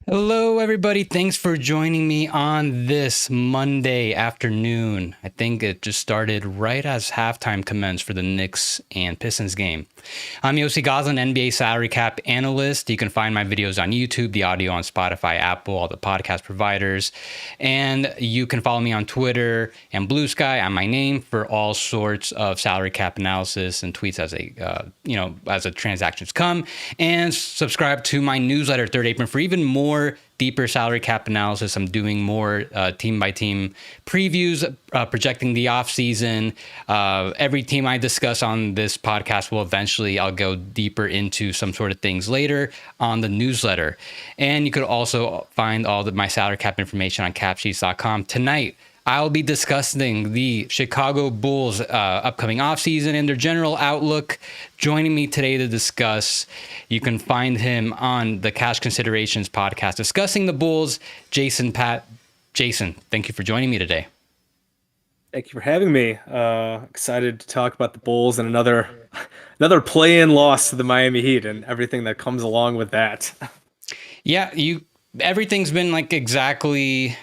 Hello, everybody. Thanks for joining me on this Monday afternoon. I think it just started right as halftime commenced for the Knicks and Pistons game. I'm Yossi Goslin, NBA salary cap analyst. You can find my videos on YouTube, the audio on Spotify, Apple, all the podcast providers. And you can follow me on Twitter and Blue Sky on my name for all sorts of salary cap analysis and tweets as the transactions come. And subscribe to my newsletter, Third Apron, for even more deeper salary cap analysis. I'm doing more team by team previews, projecting the offseason. Every team I discuss on this podcast I'll go deeper into some sort of things later on the newsletter. And you could also find all my salary cap information on capsheets.com. Tonight, I'll be discussing the Chicago Bulls upcoming offseason and their general outlook. Joining me today to discuss, you can find him on the Cash Considerations podcast discussing the Bulls, Jason Patt. Jason, thank you for joining me today. Thank you for having me. Excited to talk about the Bulls and another play-in loss to the Miami Heat and everything that comes along with that. Yeah, everything's been exactly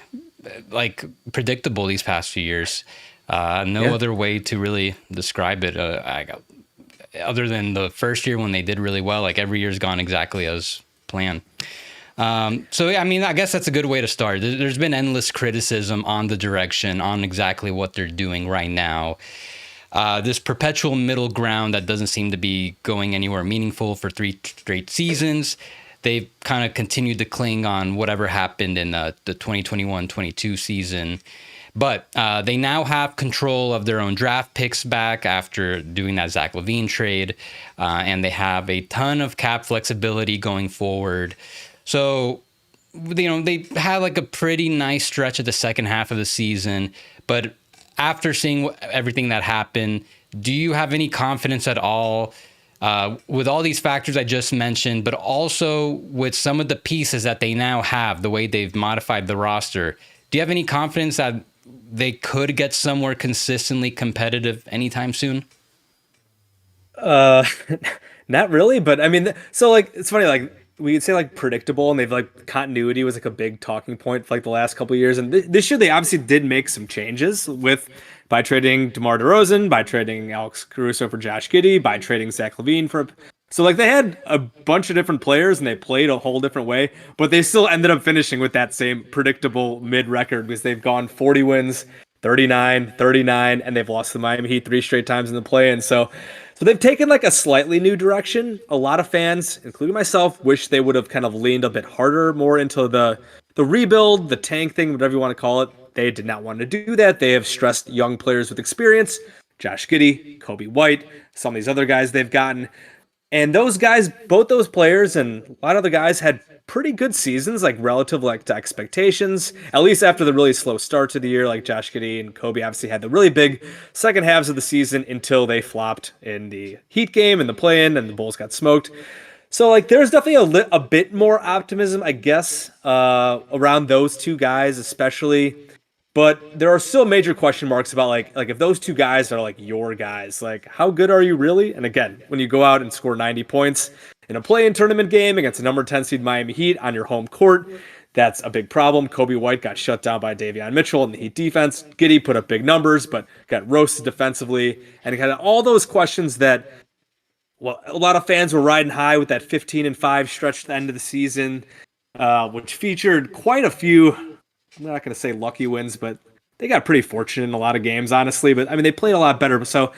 predictable these past few years. Other way to really describe it other than the first year when they did really well. Every year's gone exactly as planned. I guess that's a good way to start. There's been endless criticism on the direction, on exactly what they're doing right now. This perpetual middle ground that doesn't seem to be going anywhere meaningful for 3 straight seasons. They've kind of continued to cling on whatever happened in the 2021-22 season. But they now have control of their own draft picks back after doing that Zach LaVine trade. And they have a ton of cap flexibility going forward. So, they had a pretty nice stretch of the second half of the season. But after seeing everything that happened, do you have any confidence at all with all these factors I just mentioned, but also with some of the pieces that they now have, the way they've modified the roster? Do you have any confidence that they could get somewhere consistently competitive anytime soon? Not really, but I mean, so it's funny, we'd say predictable, and they've continuity was a big talking point for the last couple of years. And this year they obviously did make some changes by trading DeMar DeRozan, by trading Alex Caruso for Josh Giddey, by trading Zach LaVine so they had a bunch of different players and they played a whole different way, but they still ended up finishing with that same predictable mid record because they've gone 40 wins, 39, 39, and they've lost the Miami Heat 3 straight times in the play-in. So they've taken a slightly new direction. A lot of fans, including myself, wish they would have kind of leaned a bit harder, more into the rebuild, the tank thing, whatever you want to call it. They did not want to do that. They have stressed young players with experience, Josh Giddey, Kobe White, some of these other guys they've gotten. And those guys, both those players and a lot of the guys had pretty good seasons, relative to expectations, at least after the really slow start to the year. Josh Giddey and Kobe obviously had the really big second halves of the season until they flopped in the Heat game and the play-in and the Bulls got smoked. So there's definitely a bit more optimism, I guess, around those two guys especially. But there are still major question marks about if those two guys are your guys, how good are you really? And again, when you go out and score 90 points in a play-in tournament game against a number 10 seed Miami Heat on your home court, that's a big problem. Kobe White got shut down by Davion Mitchell in the Heat defense. Giddey put up big numbers, but got roasted defensively. And kind of all those questions that, a lot of fans were riding high with that 15-5 stretch at the end of the season, which featured quite a few, I'm not going to say lucky wins, but they got pretty fortunate in a lot of games, honestly. But I mean, they played a lot better. So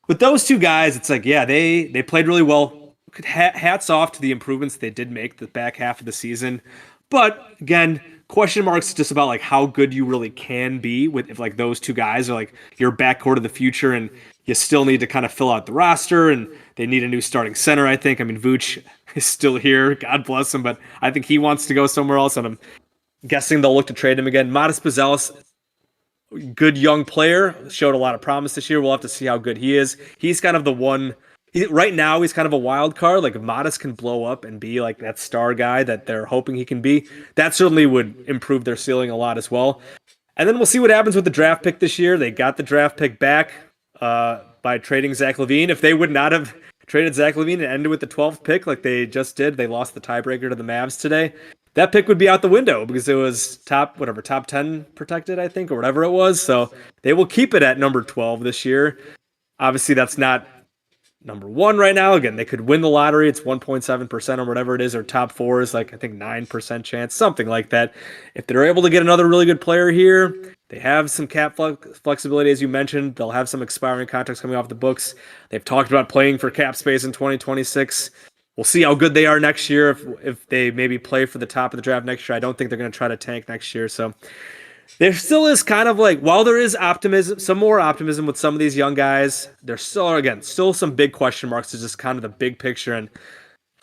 with those two guys, it's they played really well. Hats off to the improvements they did make the back half of the season. But again, question marks just about how good you really can be if those two guys are your backcourt of the future, and you still need to kind of fill out the roster, and they need a new starting center, I think. I mean, Vooch is still here, God bless him, but I think he wants to go somewhere else, and I'm guessing they'll look to trade him again. Modest Bazelis, good young player, showed a lot of promise this year. We'll have to see how good he is. He's kind of the one. Right now, he's kind of a wild card. If Modest can blow up and be that star guy that they're hoping he can be, that certainly would improve their ceiling a lot as well. And then we'll see what happens with the draft pick this year. They got the draft pick back by trading Zach LaVine. If they would not have traded Zach LaVine and ended with the 12th pick like they just did, they lost the tiebreaker to the Mavs today. that pick would be out the window because it was top 10 protected, I think, or whatever it was. So they will keep it at number 12 this year. Obviously, that's not number one right now. Again, they could win the lottery. It's 1.7% or whatever it is, or top four is like, I think, 9% chance, something like that. If they're able to get another really good player here, they have some cap flexibility, as you mentioned. They'll have some expiring contracts coming off the books. They've talked about playing for cap space in 2026. We'll see how good they are next year if they maybe play for the top of the draft next year. I don't think they're going to try to tank next year. So there still is kind of like, while there is optimism, some more optimism with some of these young guys, there's still some big question marks to just kind of the big picture and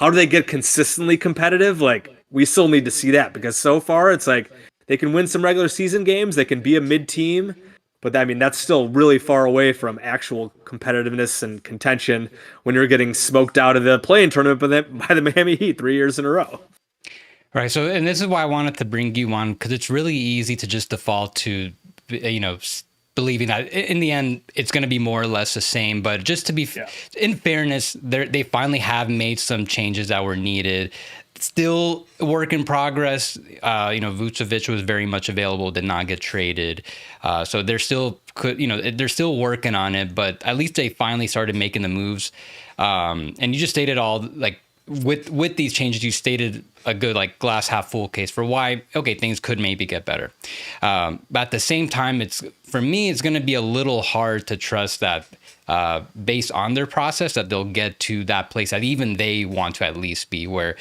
how do they get consistently competitive? Like, we still need to see that because so far it's like they can win some regular season games, they can be a mid-team, but I mean, that's still really far away from actual competitiveness and contention when you're getting smoked out of the play-in tournament by the Miami Heat 3 years in a row. Right. So, and this is why I wanted to bring you on, because it's really easy to just default to, believing that in the end it's going to be more or less the same. But just to be in fairness, they finally have made some changes that were needed. Still work in progress. Vucevic was very much available, did not get traded. So they're still they're still working on it, but at least they finally started making the moves. And you just stated all like with these changes, you stated a good like glass half full case for why, okay, things could maybe get better. But at the same time, for me, it's going to be a little hard to trust that based on their process that they'll get to that place that even they want to at least be where,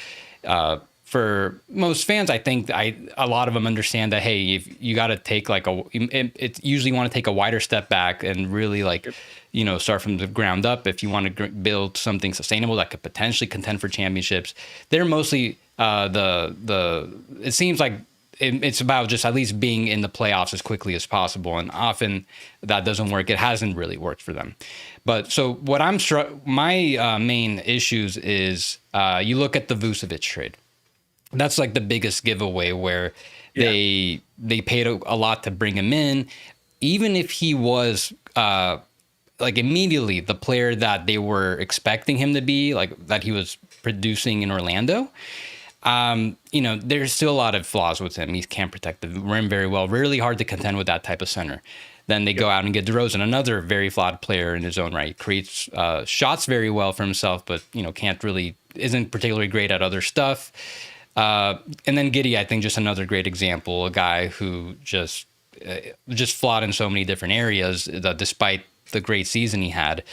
for most fans, I think a lot of them understand that, hey, if you got to take like it's usually want to take a wider step back and really like, start from the ground up. If you want to build something sustainable that could potentially contend for championships, they're mostly it seems like it's about just at least being in the playoffs as quickly as possible. And often that doesn't work. It hasn't really worked for them. But so what my main issues is you look at the Vucevic trade. That's like the biggest giveaway where they paid a lot to bring him in. Even if he was like immediately the player that they were expecting him to be, like that he was producing in Orlando, there's still a lot of flaws with him. He can't protect the rim very well. Really hard to contend with that type of center. Then they go out and get DeRozan, another very flawed player in his own right. Creates shots very well for himself, but isn't particularly great at other stuff. And then Giddey, I think, just another great example, a guy who just flawed in so many different areas, despite the great season he had.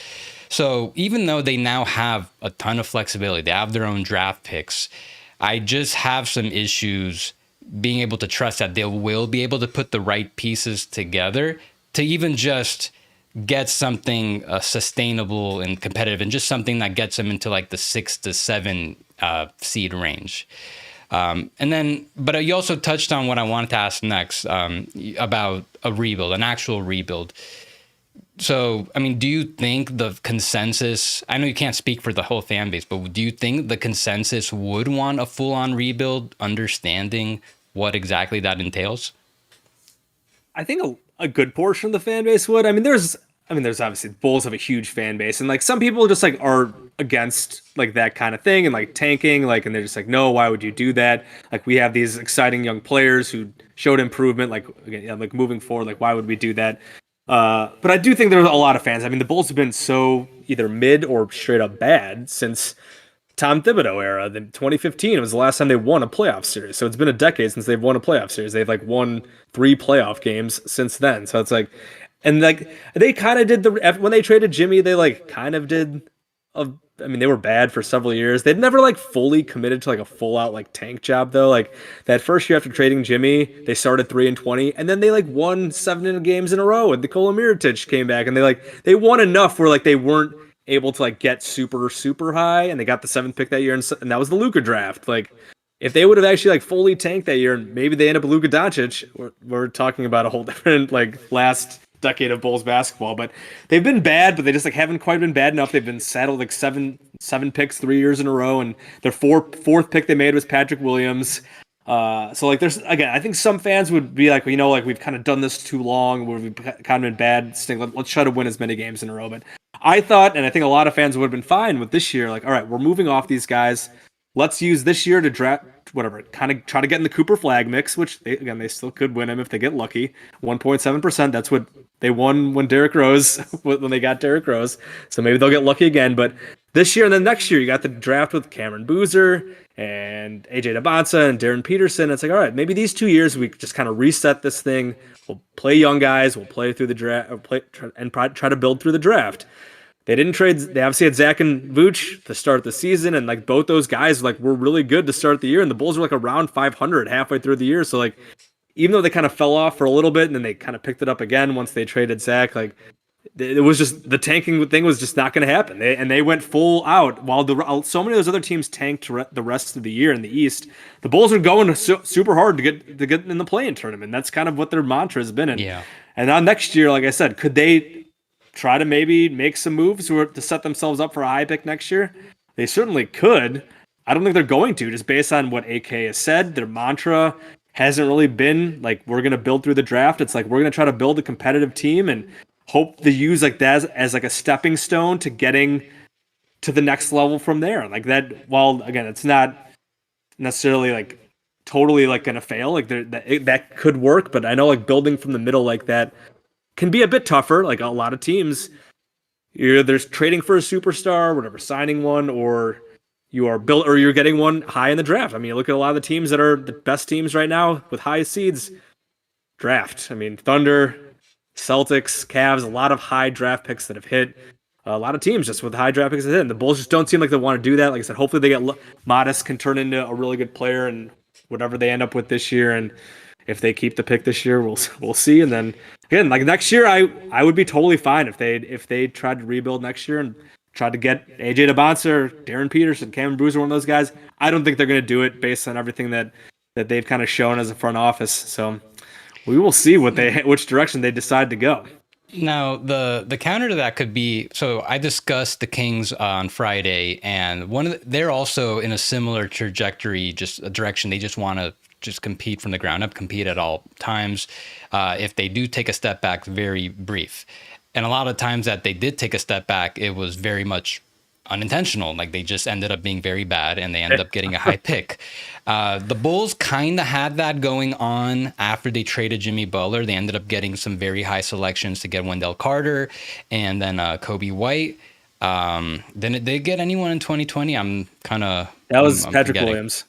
So even though they now have a ton of flexibility, they have their own draft picks, I just have some issues being able to trust that they will be able to put the right pieces together to even just get something sustainable and competitive and just something that gets them into like the 6 to 7 seed range. But you also touched on what I wanted to ask next about a rebuild, an actual rebuild. So, I mean, do you think the consensus, I know you can't speak for the whole fan base, but do you think the consensus would want a full-on rebuild, understanding what exactly that entails? I think a good portion of the fan base would. There's obviously Bulls have a huge fan base, and like some people just like are against like that kind of thing and like tanking, like, and they're just like, no, why would you do that? Like, we have these exciting young players who showed improvement, like, again, like moving forward, like, why would we do that? But I do think there's a lot of fans. The Bulls have been so either mid or straight up bad since Tom Thibodeau era. The 2015 was the last time they won a playoff series. So it's been a decade since they've won a playoff series. They've like won 3 playoff games since then. So it's like, and like they kind of did when they traded Jimmy, they like kind of did they were bad for several years. They'd never like fully committed to like a full out like tank job though. Like that first year after trading Jimmy, they started 3-20, and then they like won 7 games in a row. And Nikola Mirotic came back, and they won enough where like they weren't able to like get super high, and they got the 7th pick that year, and that was the Luka draft. Like, if they would have actually like fully tanked that year, and maybe they end up with Luka Doncic, we're talking about a whole different like last decade of Bulls basketball. But they've been bad, but they just like haven't quite been bad enough. They've been saddled like seven picks 3 years in a row, and their fourth pick they made was Patrick Williams. So like there's, again, I think some fans would be like, like we've kind of done this too long, where we've kind of been bad. Let's try to win as many games in a row. But I thought, and I think a lot of fans would have been fine with this year, like, all right, we're moving off these guys. let's use this year to draft whatever, kind of try to get in the Cooper Flag mix, which they still could win him if they get lucky. 1.7%. That's what they won when Derrick Rose when they got Derrick Rose. So maybe they'll get lucky again. But this year and then next year, you got the draft with Cameron Boozer and AJ Debonsa and Darren Peterson. It's like, all right, maybe these 2 years we just kind of reset this thing. We'll play young guys. We'll play through the draft, try to build through the draft. They didn't trade. They obviously had Zach and Vooch to start the season, and like both those guys like were really good to start the year. And the Bulls were like around 500 halfway through the year. So like, even though they kind of fell off for a little bit, and then they kind of picked it up again once they traded Zach, like it was just the tanking thing was just not going to happen. They went full out while so many of those other teams tanked the rest of the year in the East. The Bulls are going super hard to get in the play-in tournament. That's kind of what their mantra has been. And now next year, like I said, could they try to maybe make some moves to set themselves up for a high pick next year? They certainly could. I don't think they're going to, just based on what AK has said. Their mantra hasn't really been like, we're going to build through the draft. It's like, we're going to try to build a competitive team and hope to use like that as like a stepping stone to getting to the next level from there. Like that, while again, it's not necessarily like totally like going to fail. Like that could work, but I know like building from the middle like that can be a bit tougher. Like a lot of teams, there's trading for a superstar, whatever, signing one, or you're getting one high in the draft. I mean, you look at a lot of the teams that are the best teams right now with high seeds draft. I mean, Thunder, Celtics, Cavs, a lot of high draft picks that have hit. A lot of teams just with high draft picks that hit. And the Bulls just don't seem like they want to do that. Like I said, hopefully they get Modest can turn into a really good player and whatever they end up with this year. And if they keep the pick this year, we'll see. And then again, like next year, I would be totally fine if they tried to rebuild next year and tried to get AJ Debonsa, Darren Peterson, Cameron Boozer, one of those guys. I don't think they're going to do it based on everything that they've kind of shown as a front office. So we will see which direction they decide to go. Now, the counter to that could be, so I discussed the Kings on Friday, and they're also in a similar trajectory, just a direction. They just want to just compete from the ground up, compete at all times. If they do take a step back, very brief. And a lot of times that they did take a step back, it was very much unintentional. Like they just ended up being very bad and they ended up getting a high pick. The Bulls kind of had that going on after they traded Jimmy Butler. They ended up getting some very high selections to get Wendell Carter and then Kobe White. Then did they get anyone in 2020? That was Patrick Williams.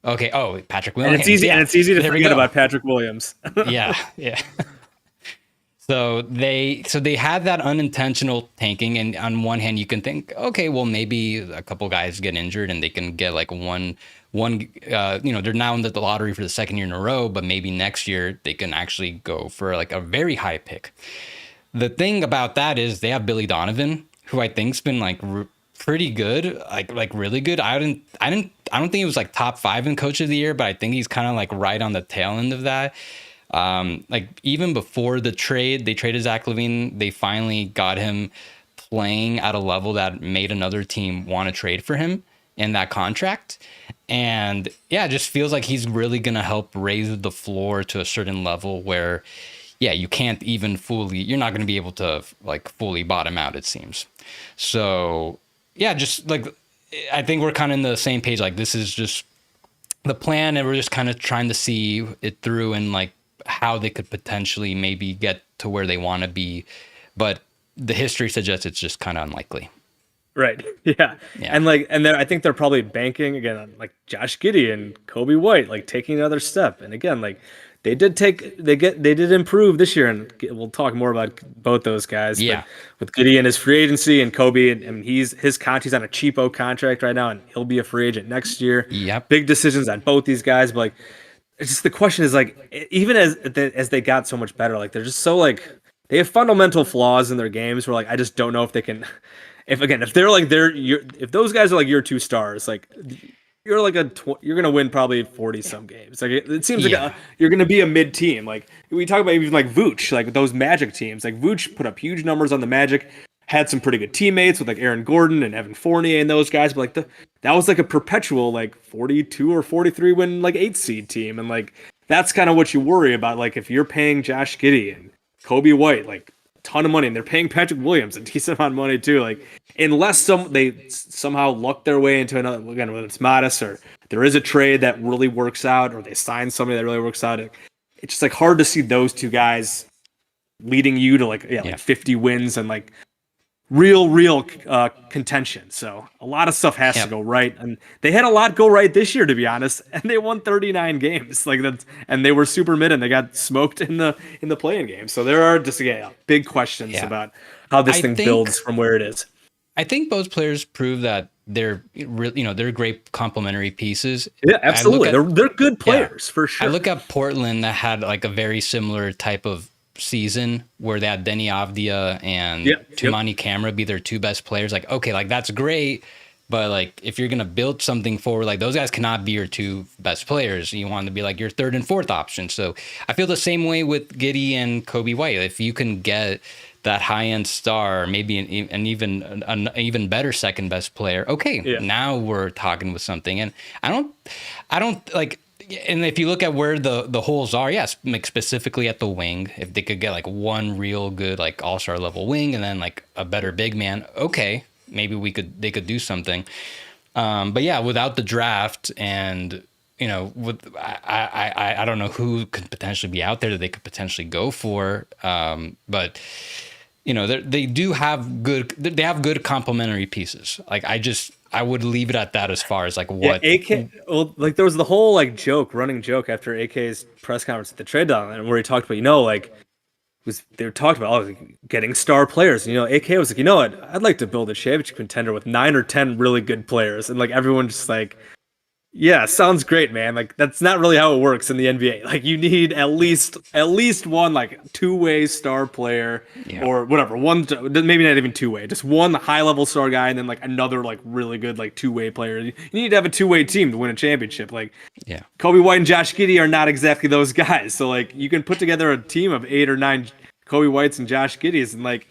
Okay. Oh, Patrick Williams. And it's easy to forget about Patrick Williams. Yeah. So they had that unintentional tanking, and on one hand you can think, okay, well maybe a couple guys get injured and they can get like one they're now in the lottery for the second year in a row, but maybe next year they can actually go for like a very high pick. The thing about that is they have Billy Donovan, who I think's been like pretty good, like really good. I don't think he was like top 5 in Coach of the Year, but I think he's kind of like right on the tail end of that. Like even before the trade, they traded Zach LaVine. They finally got him playing at a level that made another team want to trade for him in that contract. And yeah, it just feels like he's really going to help raise the floor to a certain level where, yeah, you're not going to be able to like fully bottom out, it seems. So yeah, just like, I think we're kind of in the same page. Like this is just the plan and we're just kind of trying to see it through and like how they could potentially maybe get to where they want to be. But the history suggests it's just kind of unlikely. Right. Yeah. And I think they're probably banking again on like Josh Giddey and Kobe White, like taking another step. And again, like they did improve this year, and we'll talk more about both those guys. Yeah. But with Giddey and his free agency and Kobe, and he's on a cheapo contract right now, and he'll be a free agent next year. Yep. Big decisions on both these guys, but like it's just the question is like even as they got so much better, like they're just so like they have fundamental flaws in their games where like I just don't know if they can. If those guys are like your 2 stars, like you're like you're gonna win probably 40 some games. Like it seems like you're gonna be a mid team. Like we talk about even like Vooch, like those Magic teams. Like Vooch put up huge numbers on the Magic, had some pretty good teammates with like Aaron Gordon and Evan Fournier and those guys. But like that was like a perpetual like 42 or 43 win like 8 seed team, and like that's kind of what you worry about. Like if you're paying Josh Giddey and Kobe White, like ton of money, and they're paying Patrick Williams a decent amount of money too. Like, unless they somehow luck their way into another, again, whether it's Mattis or there is a trade that really works out, or they sign somebody that really works out, it's just like hard to see those two guys leading you to like 50 wins and like real contention. So a lot of stuff has to go right, and they had a lot go right this year, to be honest, and they won 39 games. Like that, and they were super mid, and they got smoked in the play-in game. So there are just big questions about how this thing builds from where it is. I think both players prove that they're great complementary pieces. Yeah, absolutely. They're good players for sure. I look at Portland that had like a very similar type of season where they had Denny Avdia and Tumani Camara be their two best players. Like, okay, like that's great, but like if you're gonna build something forward, like those guys cannot be your two best players. You want to be like your third and fourth option. So I feel the same way with Giddey and Kobe White. If you can get that high-end star, maybe an even better second best player, okay, now we're talking with something. And I don't like. And if you look at where the holes are, yes, like specifically at the wing, if they could get like one real good like all-star level wing and then like a better big man, okay, maybe they could do something. But yeah, without the draft and I don't know who could potentially be out there that they could potentially go for. But they have good complementary pieces. Like I would leave it at that as far as like what AK. Well, like there was the whole like running joke after AK's press conference at the trade deadline where he talked about they were talking about getting star players. And, AK was like, what? I'd like to build a championship contender with 9 or 10 really good players, and like everyone just like, yeah, sounds great, man. Like that's not really how it works in the NBA. Like you need at least one like two-way star player or whatever. One, maybe not even two-way, just one high-level star guy, and then like another like really good like two-way player. You need to have a two-way team to win a championship. Like Kobe White and Josh Giddey are not exactly those guys. So like you can put together a team of 8 or 9 Kobe Whites and Josh Giddeys, and like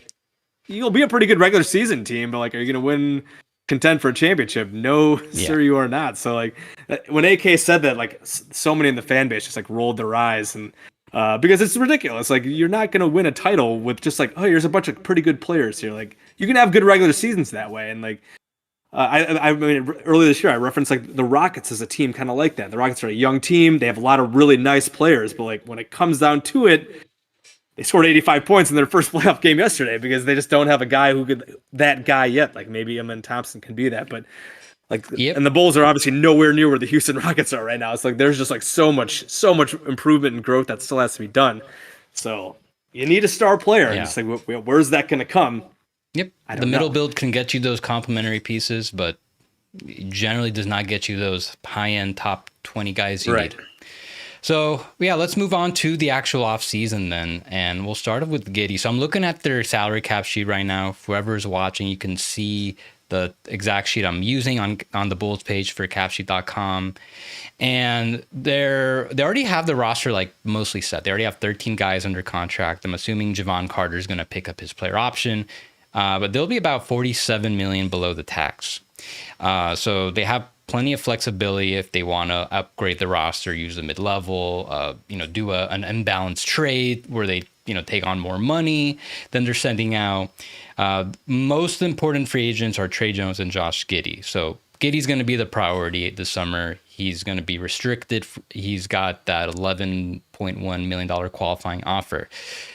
you'll be a pretty good regular season team. But like, are you gonna win? Contend for a championship? No, sir, you are not. So like when AK said that, like so many in the fan base just like rolled their eyes, and because it's ridiculous. Like you're not going to win a title with just like, oh, here's a bunch of pretty good players here. Like you can have good regular seasons that way. And like I mean, earlier this year I referenced like the Rockets as a team kind of like that. The Rockets are a young team. They have a lot of really nice players, but like when it comes down to it, they scored 85 points in their first playoff game yesterday because they just don't have a guy who could that guy yet. Like maybe Amen Thompson can be that, but like, and the Bulls are obviously nowhere near where the Houston Rockets are right now. It's like there's just like so much improvement and growth that still has to be done. So you need a star player. And it's like, where's that going to come? Yep, the middle build can get you those complementary pieces, but generally does not get you those high-end top 20 guys you need. So, yeah, let's move on to the actual offseason then, and we'll start with Giddey. So I'm looking at their salary cap sheet right now. Whoever's watching, you can see the exact sheet I'm using on the Bulls page for capsheet.com. And they already have the roster like mostly set. They already have 13 guys under contract. I'm assuming Javon Carter is going to pick up his player option, but they'll be about $47 million below the tax. So they have plenty of flexibility if they want to upgrade the roster, use the mid-level, do an imbalanced trade where they, take on more money than they're sending out. Most important free agents are Trey Jones and Josh Giddey. So Giddey's going to be the priority this summer. He's going to be restricted. He's got that $11.1 million qualifying offer.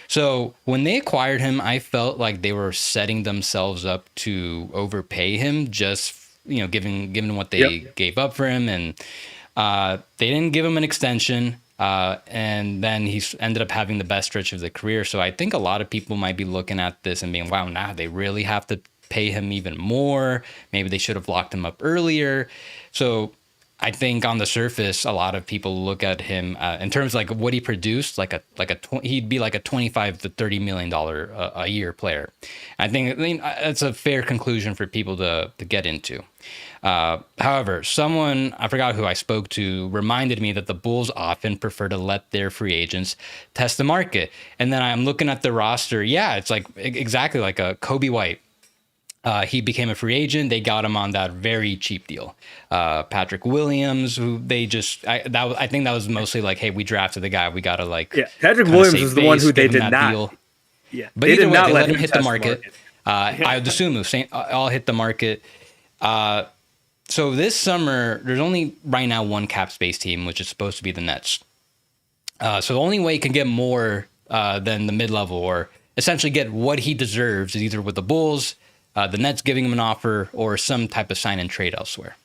So when they acquired him, I felt like they were setting themselves up to overpay him just given what they gave up for him, and they didn't give him an extension, and then he ended up having the best stretch of the career. So I think a lot of people might be looking at this and being, wow, now they really have to pay him even more. Maybe they should have locked him up earlier. So I think on the surface, a lot of people look at him in terms of like what he produced, he'd be like a $25 to $30 million a year player. I think that's a fair conclusion for people to get into. However, someone, I forgot who I spoke to, reminded me that the Bulls often prefer to let their free agents test the market. And then I'm looking at the roster. Yeah, it's like exactly like a Kobe White. He became a free agent. They got him on that very cheap deal. Patrick Williams, who I think that was mostly like, hey, we drafted the guy. We got to Patrick Williams was the one who they did not. Deal. Yeah, But they either did way, not they let let him him hit the test the market. market. I would assume I'll hit the market. So this summer, there's only right now one cap space team, which is supposed to be the Nets. So the only way he can get more than the mid-level, or essentially get what he deserves, is either with the Bulls, the Nets giving him an offer, or some type of sign and trade elsewhere.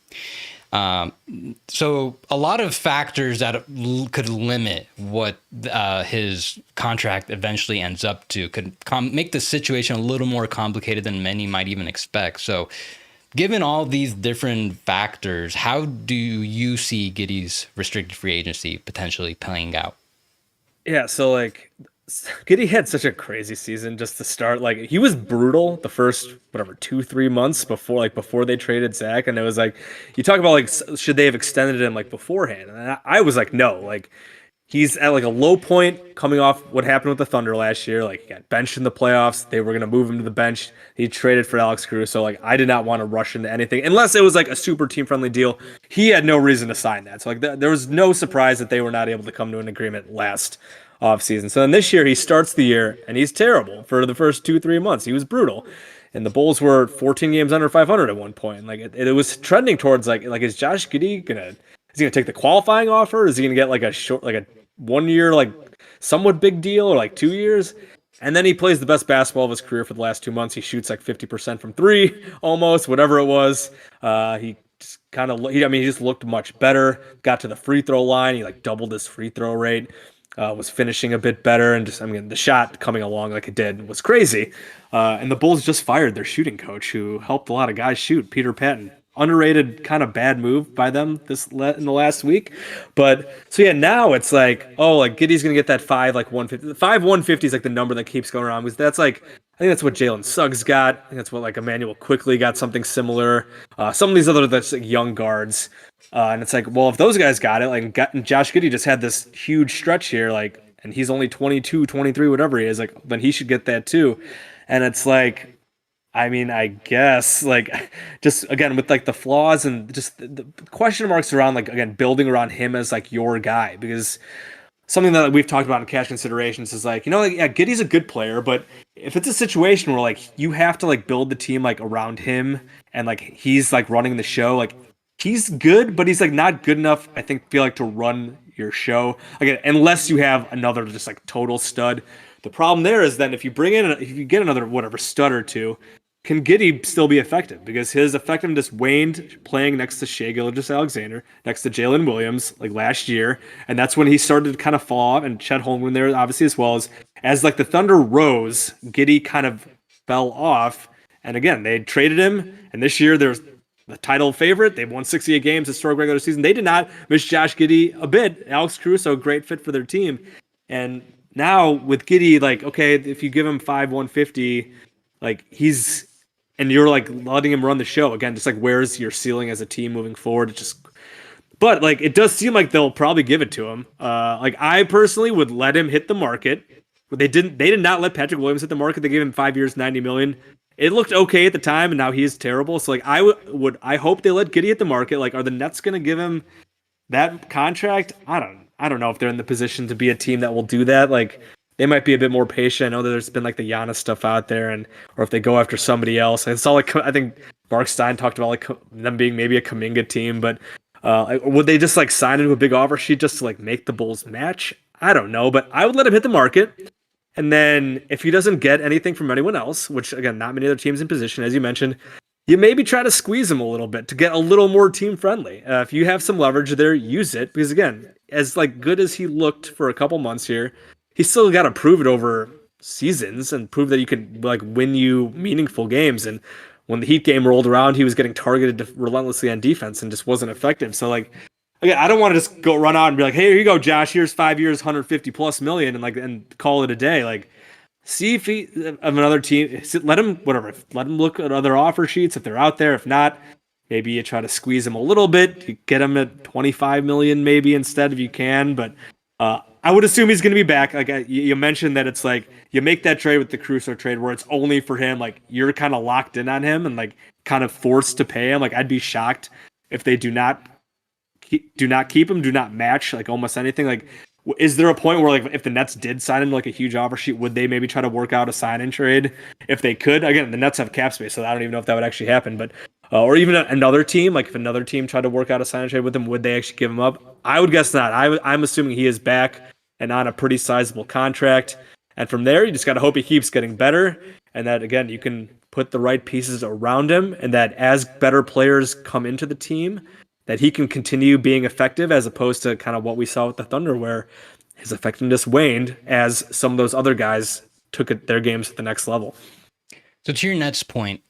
So a lot of factors that could limit what his contract eventually ends up to could make the situation a little more complicated than many might even expect. So given all these different factors, how do you see Giddey's restricted free agency potentially playing out? Yeah, so like Giddey had such a crazy season just to start. Like he was brutal the first whatever 2-3 months before they traded Zach, and it was like you talk about like should they have extended him like beforehand? And I was like no, like he's at like a low point coming off what happened with the Thunder last year. Like he got benched in the playoffs. They were gonna move him to the bench. He traded for Alex Caruso. Like I did not want to rush into anything unless it was like a super team friendly deal. He had no reason to sign that. So like there was no surprise that they were not able to come to an agreement last offseason. So then this year he starts the year and he's terrible for the first 2-3 months. He was brutal. And the Bulls were 14 games under 500 at one point. Like it was trending towards like is Josh Giddey is he gonna take the qualifying offer? Is he gonna get like a short like a 1 year like somewhat big deal or like 2 years? And then he plays the best basketball of his career for the last 2 months. He shoots like 50% from three, almost whatever it was. He just kind of I mean he just looked much better. Got to the free throw line. He like doubled his free throw rate. Was finishing a bit better, and just I mean the shot coming along like it did was crazy. And the Bulls just fired their shooting coach, who helped a lot of guys shoot, Peter Patton. Underrated, kind of bad move by them in the last week, but so yeah, now it's like like Giddey's gonna get that 150. 150 is like the number that keeps going around because that's like I think that's what Jalen Suggs got. I think that's what like Emmanuel Quickly got something similar. Some of these other that's like young guards. And it's like, well, if those guys got it, like Josh Giddey just had this huge stretch here, like, and he's only 22, 23, whatever he is, like, then he should get that too. And it's like, I mean, I guess, like, just again, with like the flaws and just the question marks around, like, again, building around him as like your guy, because something that we've talked about in cash considerations is like, like, yeah, Giddey's a good player, but if it's a situation where like you have to like build the team like around him and like he's like running the show, like he's good, but he's like not good enough, I think, feel like to run your show. Again, unless you have another just like total stud. The problem there is then if you get another whatever stud or two, can Giddey still be effective? Because his effectiveness waned playing next to Shai Gilgeous-Alexander, next to Jalen Williams, like last year, and that's when he started to kind of fall off. And Chet Holmgren there, obviously, as well as like the Thunder rose, Giddey kind of fell off. And again, they traded him, and this year there's the title favorite. They've won 68 games historic regular season. They did not miss Josh Giddey a bit. Alex Caruso, great fit for their team. And now with Giddey, like, okay, if you give him 150, like and you're like letting him run the show again, just like where's your ceiling as a team moving forward? But like it does seem like they'll probably give it to him. Like I personally would let him hit the market. But they did not let Patrick Williams hit the market. They gave him 5 years, 90 million. It looked okay at the time, and now he is terrible. So like I hope they let Giddey hit the market. Like, are the Nets gonna give him that contract? I don't know if they're in the position to be a team that will do that. Like they might be a bit more patient. I know that there's been like the Giannis stuff out there, or if they go after somebody else. I saw like I think Mark Stein talked about like them being maybe a Kuminga team, but would they just like sign into a big offer sheet just to like make the Bulls match? I don't know, but I would let him hit the market. And then if he doesn't get anything from anyone else, which again, not many other teams in position, as you mentioned, you maybe try to squeeze him a little bit to get a little more team friendly. If you have some leverage there, use it because again, as like good as he looked for a couple months here, he's still got to prove it over seasons and prove that you can like win you meaningful games. And when the Heat game rolled around, he was getting targeted relentlessly on defense and just wasn't effective. So like, again, I don't want to just go run out and be like, hey, here you go, Josh. Here's 5 years, 150 plus million, and call it a day. Like, see if he of another team. Let him Let him look at other offer sheets if they're out there. If not, maybe you try to squeeze him a little bit. You get him at 25 million maybe instead if you can. But I would assume he's going to be back. Like you mentioned that it's like you make that trade with the Caruso trade where it's only for him. Like you're kind of locked in on him and like kind of forced to pay him. Like I'd be shocked if they do not keep him, do not match like almost anything. Like Is there a point where like if the Nets did sign him like a huge offer sheet, would they maybe try to work out a sign and trade if they could? Again, the Nets have cap space, so I don't even know if that would actually happen. But or even another team, like if another team tried to work out a sign and trade with him, would they actually give him up? I would guess not. I'm assuming he is back and on a pretty sizable contract, and from there you just got to hope he keeps getting better, and that again you can put the right pieces around him, and that as better players come into the team, that he can continue being effective as opposed to kind of what we saw with the Thunder where his effectiveness waned as some of those other guys took their games to the next level. So to your Nets point,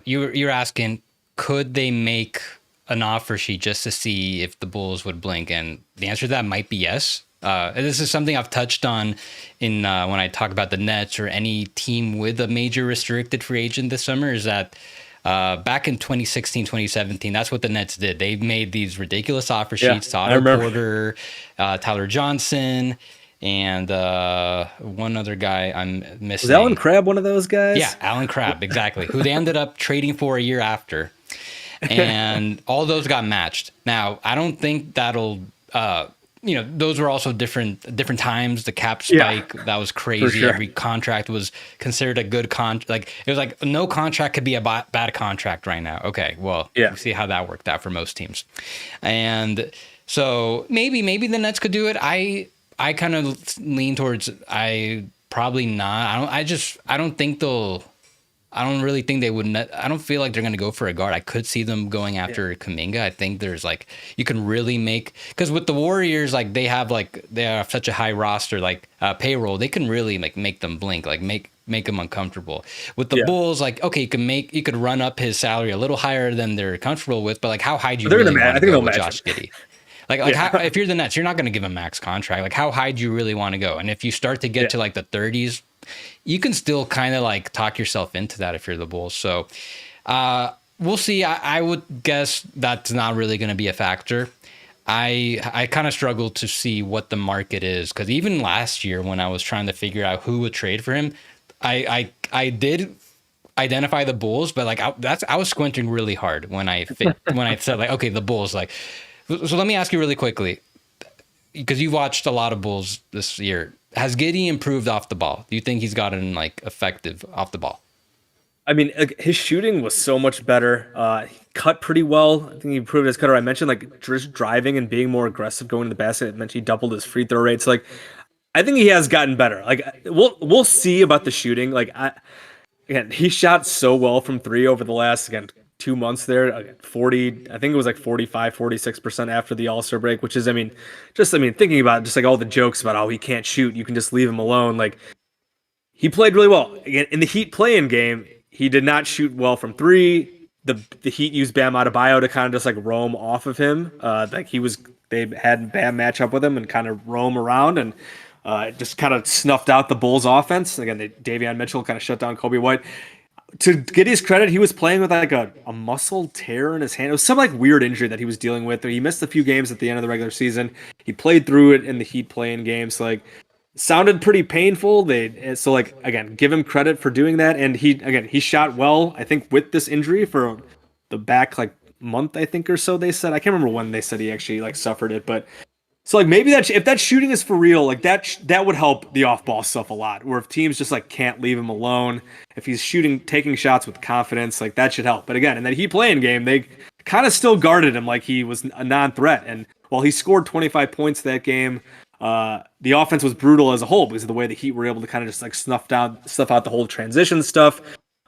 you're asking, could they make an offer sheet just to see if the Bulls would blink? And the answer to that might be yes. This is something I've touched on in when I talk about the Nets or any team with a major restricted free agent this summer, is that back in 2016, 2017, that's what the Nets did. They made these ridiculous offer sheets to Otto Porter, Tyler Johnson, and one other guy I'm missing. Was Alan Crabb one of those guys? Yeah, Alan Crabb, exactly, who they ended up trading for a year after. And all those got matched. Now, I don't think that'll... those were also different times. The cap spike, that was crazy. Sure. Every contract was considered a good contract. Like it was like no contract could be a bad contract right now. Okay, well, you see how that worked out for most teams. And so maybe the Nets could do it. I kind of lean towards probably not. I don't think they'll. I don't really think they would. I don't feel like they're going to go for a guard. I could see them going after Kuminga. I think there's like you can really make, because with the Warriors, like they have such a high roster, like payroll, they can really like make them blink, like make them uncomfortable. With the Bulls, like okay, you could run up his salary a little higher than they're comfortable with, but like how high do you really want to go with Josh Giddey? If you're the Nets, you're not going to give him max contract. Like how high do you really want to go? And if you start to get to like the 30s. You can still kind of like talk yourself into that if you're the Bulls. So we'll see. I would guess that's not really going to be a factor. I kind of struggle to see what the market is, because even last year when I was trying to figure out who would trade for him, I did identify the Bulls, but like I was squinting really hard when I said like, okay, the Bulls. Like, so let me ask you really quickly, because you've watched a lot of Bulls this year. Has Giddey improved off the ball? Do you think he's gotten like effective off the ball? I mean, his shooting was so much better. He cut pretty well. I think he improved his cutter. I mentioned like just driving and being more aggressive going to the basket. I mentioned he doubled his free throw rates. Like, I think he has gotten better. Like, we'll see about the shooting. Like, again, he shot so well from three over the last 2 months there. 40, I think it was like 45, 46% after the All-Star break, which is, thinking about just like all the jokes about, oh, he can't shoot, you can just leave him alone. Like, he played really well. Again, in the Heat play-in game, he did not shoot well from three. The Heat used Bam Adebayo to kind of just like roam off of him. They had Bam match up with him and kind of roam around, and just kind of snuffed out the Bulls offense. Again, Davion Mitchell kind of shut down Kobe White. To get his credit, he was playing with like a muscle tear in his hand. It was some like weird injury that he was dealing with. He missed a few games at the end of the regular season. He played through it in the Heat play-in games. Like, sounded pretty painful. So like, again, give him credit for doing that. And he shot well, I think, with this injury for the back like month, I think, or so. They said, I can't remember when they said he actually like suffered it, but so like maybe if that shooting is for real, like that would help the off-ball stuff a lot. Where if teams just like can't leave him alone, if he's taking shots with confidence, like that should help. But again, in that Heat play-in game, they kind of still guarded him like he was a non-threat. And while he scored 25 points that game, the offense was brutal as a whole because of the way the Heat were able to kind of just like snuff out the whole transition stuff.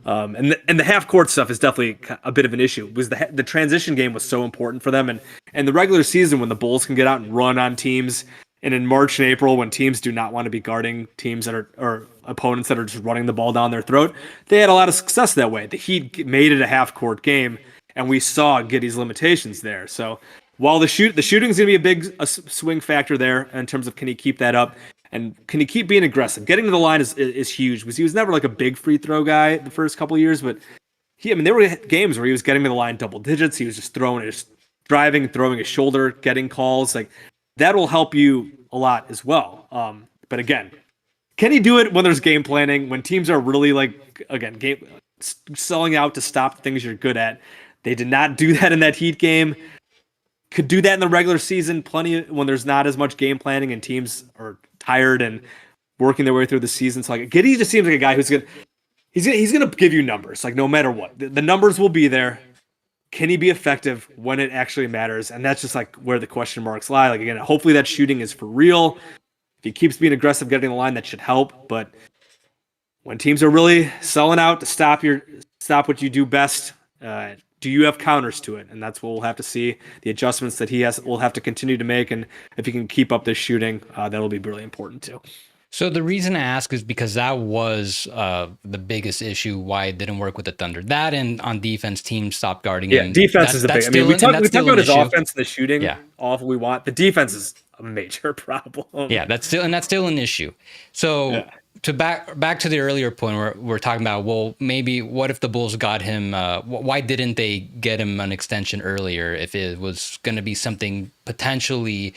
And the half court stuff is definitely a bit of an issue because the transition game was so important for them, and the regular season when the Bulls can get out and run on teams, and in March and April when teams do not want to be guarding teams that are or opponents that are just running the ball down their throat, they had a lot of success that way. The Heat made it a half court game, and we saw Giddey's limitations there. So while the shooting is going to be a big swing factor there in terms of can he keep that up. And can he keep being aggressive? Getting to the line is huge because he was never like a big free throw guy the first couple of years, but there were games where he was getting to the line double digits. He was just driving, throwing his shoulder, getting calls. Like that will help you a lot as well. But again, can he do it when there's game planning, when teams are really selling out to stop the things you're good at? They did not do that in that Heat game. could do that in the regular season. When there's not as much game planning and teams are tired and working their way through the season. So like Giddey just seems like a guy he's gonna give you numbers like no matter what. The numbers will be there. Can he be effective when it actually matters? And that's just like where the question marks lie. Like again, hopefully that shooting is for real. If he keeps being aggressive, getting the line, that should help. But when teams are really selling out to stop what you do best, do you have counters to it? And that's what we'll have to see. The adjustments that will have to continue to make, and if he can keep up this shooting, that'll be really important too. So the reason I ask is because that was the biggest issue why it didn't work with the Thunder. That and on defense, teams stopped guarding him. Yeah, defense is a big. I mean, we talk about his offense and the shooting. Yeah, all we want. The defense is a major problem. Yeah, that's still an issue. So to back to the earlier point where we're talking about, well, maybe what if the Bulls got him? Why didn't they get him an extension earlier if it was going to be something potentially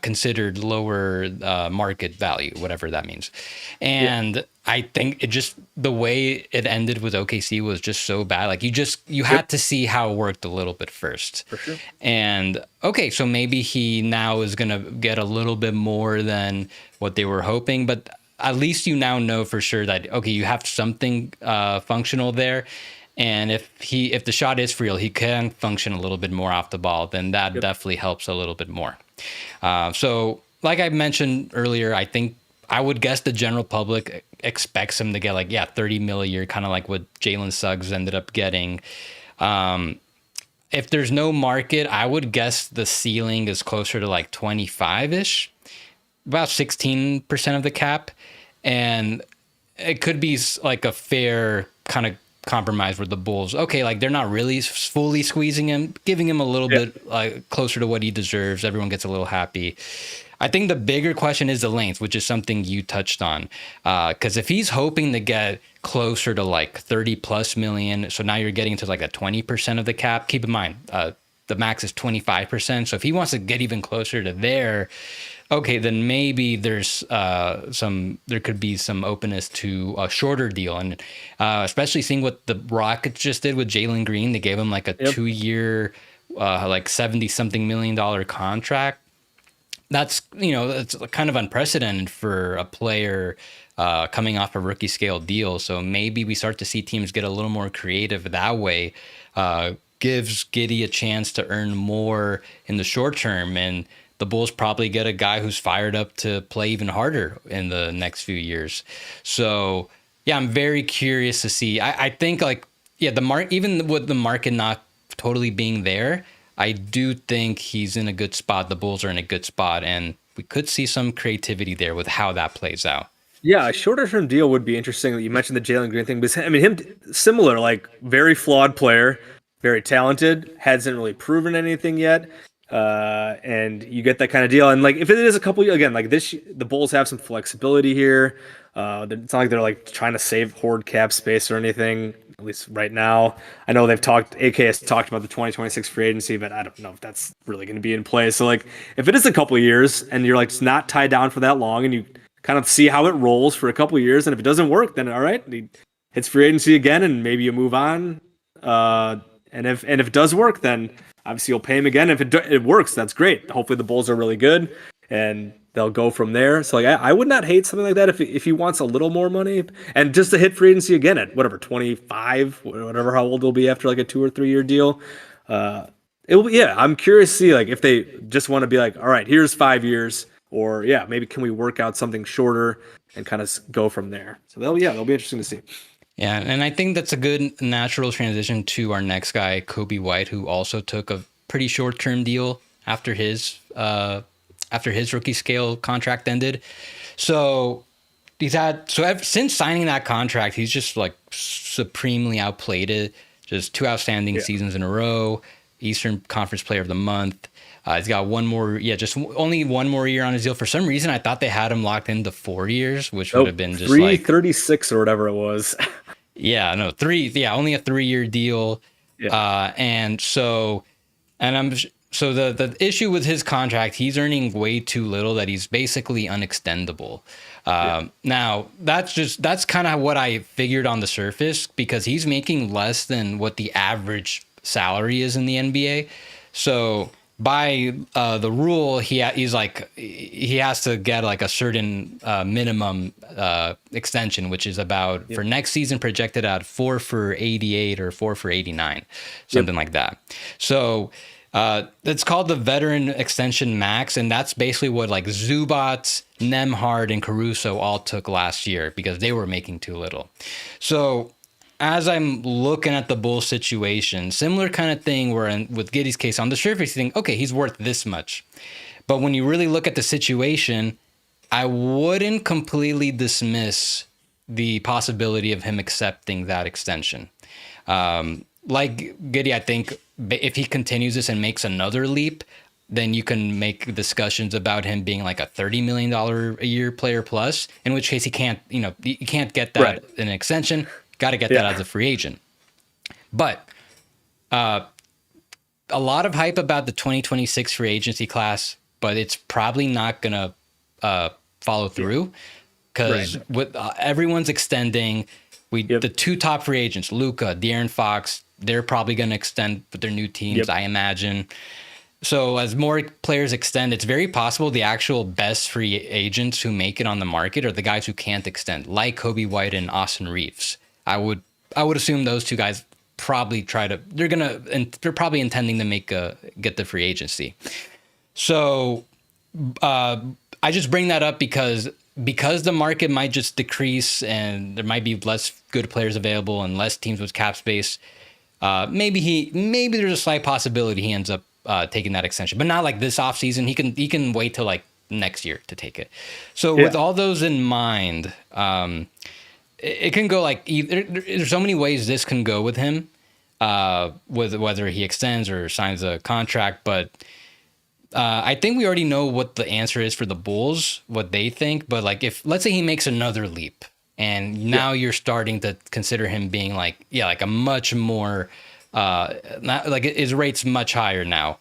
considered lower market value, whatever that means? And I think it just the way it ended with OKC was just so bad. Like you had to see how it worked a little bit first. For sure. And okay, so maybe he now is going to get a little bit more than what they were hoping, but at least you now know for sure that, okay, you have something functional there. And if the shot is for real, he can function a little bit more off the ball, then that definitely helps a little bit more. So like I mentioned earlier, I think I would guess the general public expects him to get 30 mil a year, kind of like what Jalen Suggs ended up getting. If there's no market, I would guess the ceiling is closer to 25-ish, about 16% of the cap. And it could be like a fair kind of compromise with the Bulls. Okay, they're not really fully squeezing him, giving him a little bit closer to what he deserves. Everyone gets a little happy. I think the bigger question is the length, which is something you touched on. Because if he's hoping to get closer to 30 plus million, so now you're getting to a 20% of the cap. Keep in mind, the max is 25%. So if he wants to get even closer to there, okay, then maybe there could be some openness to a shorter deal. And especially seeing what the Rockets just did with Jalen Green, they gave him a 2-year, $70-something million contract. That's, it's kind of unprecedented for a player coming off a rookie scale deal. So maybe we start to see teams get a little more creative that way. Gives Giddey a chance to earn more in the short term, and the Bulls probably get a guy who's fired up to play even harder in the next few years. So yeah, I'm very curious to see. I think even with the market not totally being there, I do think he's in a good spot. The Bulls are in a good spot, and we could see some creativity there with how that plays out. Yeah, a shorter term deal would be interesting. You mentioned the Jalen Green thing, but I mean, him similar, very flawed player, very talented, hasn't really proven anything yet. And you get that kind of deal. And if it is a couple, again, the Bulls have some flexibility here. It's not like they're trying to hoard cap space or anything, at least right now. I know AK has talked about the 2026 free agency, but I don't know if that's really going to be in play. So if it is a couple of years and you're not tied down for that long and you kind of see how it rolls for a couple of years, and if it doesn't work, then all right, he hits free agency again and maybe you move on. And if it does work, then obviously you'll pay him again. If it works, that's great. Hopefully the Bulls are really good and they'll go from there. So I would not hate something like that if he wants a little more money and just to hit free agency again at whatever 25, whatever how old he'll be after a 2 or 3 year deal. I'm curious to see if they just want to be all right, here's 5 years, or maybe can we work out something shorter and kind of go from there. So they'll be interesting to see. Yeah, and I think that's a good natural transition to our next guy, Kobe White, who also took a pretty short-term deal after his rookie scale contract ended. So since signing that contract, he's just supremely outplayed it. Just 2 outstanding seasons in a row, Eastern Conference Player of the Month. He's got only one more year on his deal. For some reason, I thought they had him locked into 4 years, which would have been just 336 or whatever it was. Yeah, no, 3. Yeah, only a 3-year deal. Yeah. So the issue with his contract, he's earning way too little that he's basically unextendable. Now that's kind of what I figured on the surface, because he's making less than what the average salary is in the NBA. So by the rule, he's like he has to get like a certain minimum extension, which is about for next season projected at 4 for 88 or 4 for 89, something like that. So it's called the veteran extension max, and that's basically what like Zubac, Nemhard, and Caruso all took last year because they were making too little. So as I'm looking at the Bulls situation, similar kind of thing where with Giddey's case, on the surface, you think, okay, he's worth this much. But when you really look at the situation, I wouldn't completely dismiss the possibility of him accepting that extension. Like Giddey, I think if he continues this and makes another leap, then you can make discussions about him being like a $30 million a year player plus, in which case he can't, you can't get that in an extension. Got to get that as a free agent. But a lot of hype about the 2026 free agency class, but it's probably not going to follow through because with everyone's extending. The two top free agents, Luka, De'Aaron Fox, they're probably going to extend with their new teams, I imagine. So as more players extend, it's very possible the actual best free agents who make it on the market are the guys who can't extend, like Kobe White and Austin Reeves. I would assume those two guys probably they're probably intending to get the free agency. So I just bring that up because the market might just decrease and there might be less good players available and less teams with cap space. Maybe there's a slight possibility he ends up taking that extension, but not like this offseason. He can wait till like next year to take it. So with all those in mind, it can go like either. There's so many ways this can go with him, with whether he extends or signs a contract. But I think we already know what the answer is for the Bulls, what they think. But like, if let's say he makes another leap, and now you're starting to consider him being like a much more, like his rate's much higher now.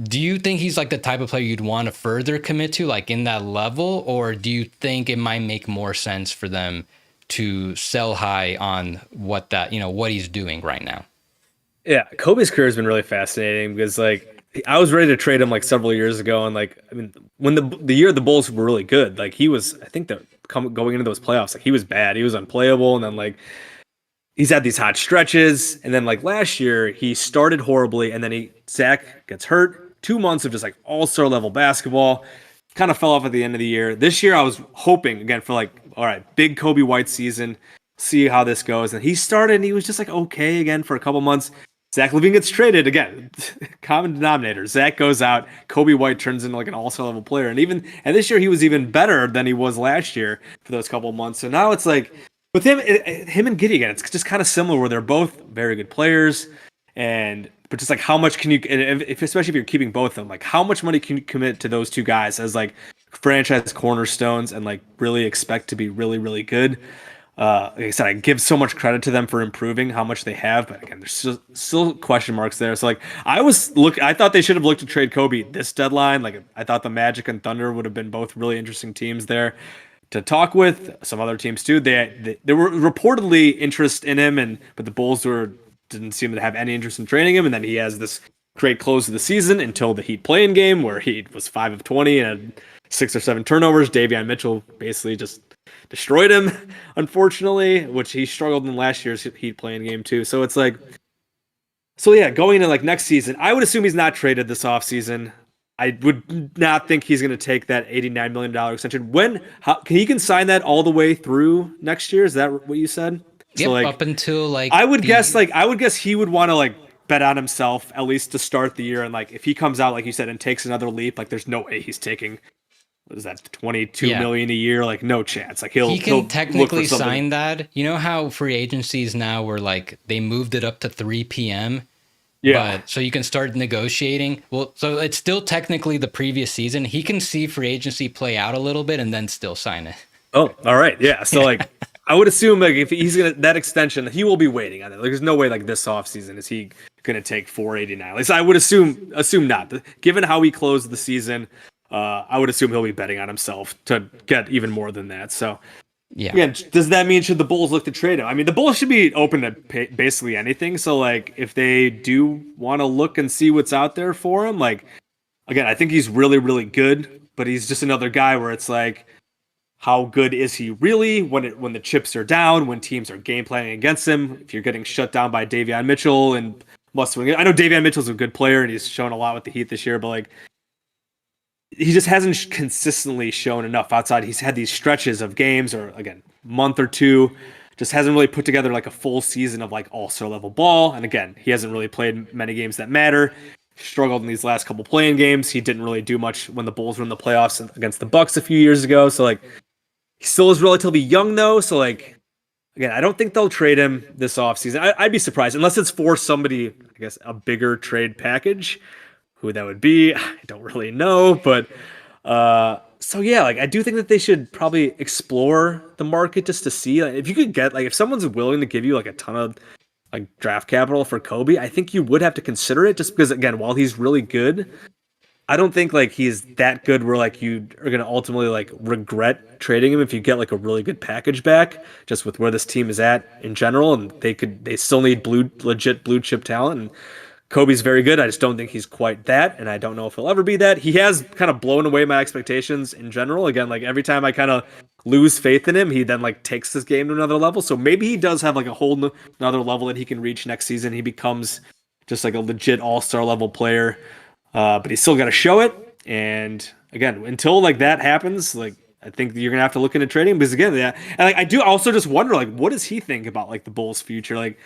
Do you think he's like the type of player you'd want to further commit to, like in that level, or do you think it might make more sense for them to sell high on what he's doing right now? Yeah, Kobe's career has been really fascinating because like I was ready to trade him like several years ago, and like I mean when the year the Bulls were really good, like he was I think that going into those playoffs, like he was bad, he was unplayable, and then like he's had these hot stretches, and then like last year he started horribly, and then Zach gets hurt. 2 months of just like all-star level basketball, kind of fell off at the end of the year. This year I was hoping again for like, all right, big Kobe White season, see how this goes. And he started and he was just like okay again for a couple months. Zach LaVine gets traded again. Common denominator. Zach goes out. Kobe White turns into like an all-star level player, and this year he was even better than he was last year for those couple months. So now it's like with him and Giddey again, it's just kind of similar where they're both very good players, but just like how much can you, especially if you're keeping both of them, like how much money can you commit to those two guys as like franchise cornerstones and like really expect to be really, really good? Like I said, I give so much credit to them for improving how much they have, but again, there's still question marks there. So like I thought they should have looked to trade Kobe this deadline. Like I thought the Magic and Thunder would have been both really interesting teams there to talk with. Some other teams too. There were reportedly interest in him, but the Bulls didn't seem to have any interest in trading him. And then he has this great close of the season until the Heat playing game where he was 5 of 20 and had 6 or 7 turnovers. Davion Mitchell basically just destroyed him, unfortunately, which he struggled in last year's Heat playing game too. So it's like, going into like next season, I would assume he's not traded this offseason. I would not think he's going to take that $89 million extension. He can sign that all the way through next year? Is that what you said? Yep, so like, up until like I would guess he would want to like bet on himself at least to start the year, and like if he comes out like you said and takes another leap, like there's no way he's taking what is that, $22 million a year? Like no chance. Like he can technically sign that. You know how free agencies now were like they moved it up to 3 p.m. Yeah. But so you can start negotiating. Well, so it's still technically the previous season. He can see free agency play out a little bit and then still sign it. Oh, all right. Yeah. So like I would assume like if he's gonna that extension, he will be waiting on it. Like there's no way like this offseason is he gonna take 489. Like so I would assume not. Given how he closed the season, I would assume he'll be betting on himself to get even more than that. So Yeah. Again, does that mean should the Bulls look to trade him? I mean, the Bulls should be open to basically anything. So, like, if they do want to look and see what's out there for him, like, again, I think he's really, really good, but he's just another guy where it's like, how good is he really when the chips are down, when teams are game planning against him? If you're getting shut down by Davion Mitchell and must win, I know Davion Mitchell's a good player and he's shown a lot with the Heat this year, but like he just hasn't consistently shown enough outside. He's had these stretches of games or again, month or two, just hasn't really put together like a full season of like all-star level ball. And again, he hasn't really played many games that matter. Struggled in these last couple playing games. He didn't really do much when the Bulls were in the playoffs against the Bucks a few years ago. So like he still is relatively young though. So like again, I don't think they'll trade him this offseason. I'd be surprised unless it's for somebody, I guess, a bigger trade package. Who that would be, I don't really know, but so yeah, like I do think that they should probably explore the market just to see like, if you could get like if someone's willing to give you like a ton of like draft capital for Kobe, I think you would have to consider it just because again, while he's really good, I don't think like he's that good where like you are gonna ultimately like regret trading him if you get like a really good package back, just with where this team is at in general, and they still need legit blue chip talent and Kobe's very good. I just don't think he's quite that, and I don't know if he'll ever be that. He has kind of blown away my expectations in general. Again, like every time I kind of lose faith in him, he then like takes this game to another level. So maybe he does have like a whole another level that he can reach next season. He becomes just like a legit all-star level player, but he's still got to show it. And again, until like that happens, like I think you're gonna have to look into trading because again, yeah, and like I do also just wonder like what does he think about like the Bulls' future, like.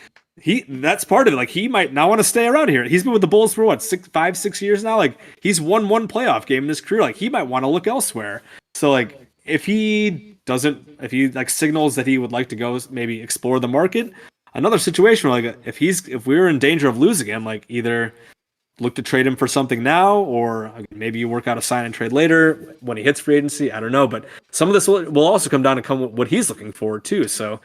That's part of it. Like he might not want to stay around here. He's been with the Bulls for what, 6 years now? Like he's won one playoff game in his career. Like he might want to look elsewhere. So like if he like signals that he would like to go maybe explore the market, another situation where like if we were in danger of losing him, like either look to trade him for something now or maybe you work out a sign and trade later when he hits free agency. I don't know, but some of this will also come down to what he's looking for too. So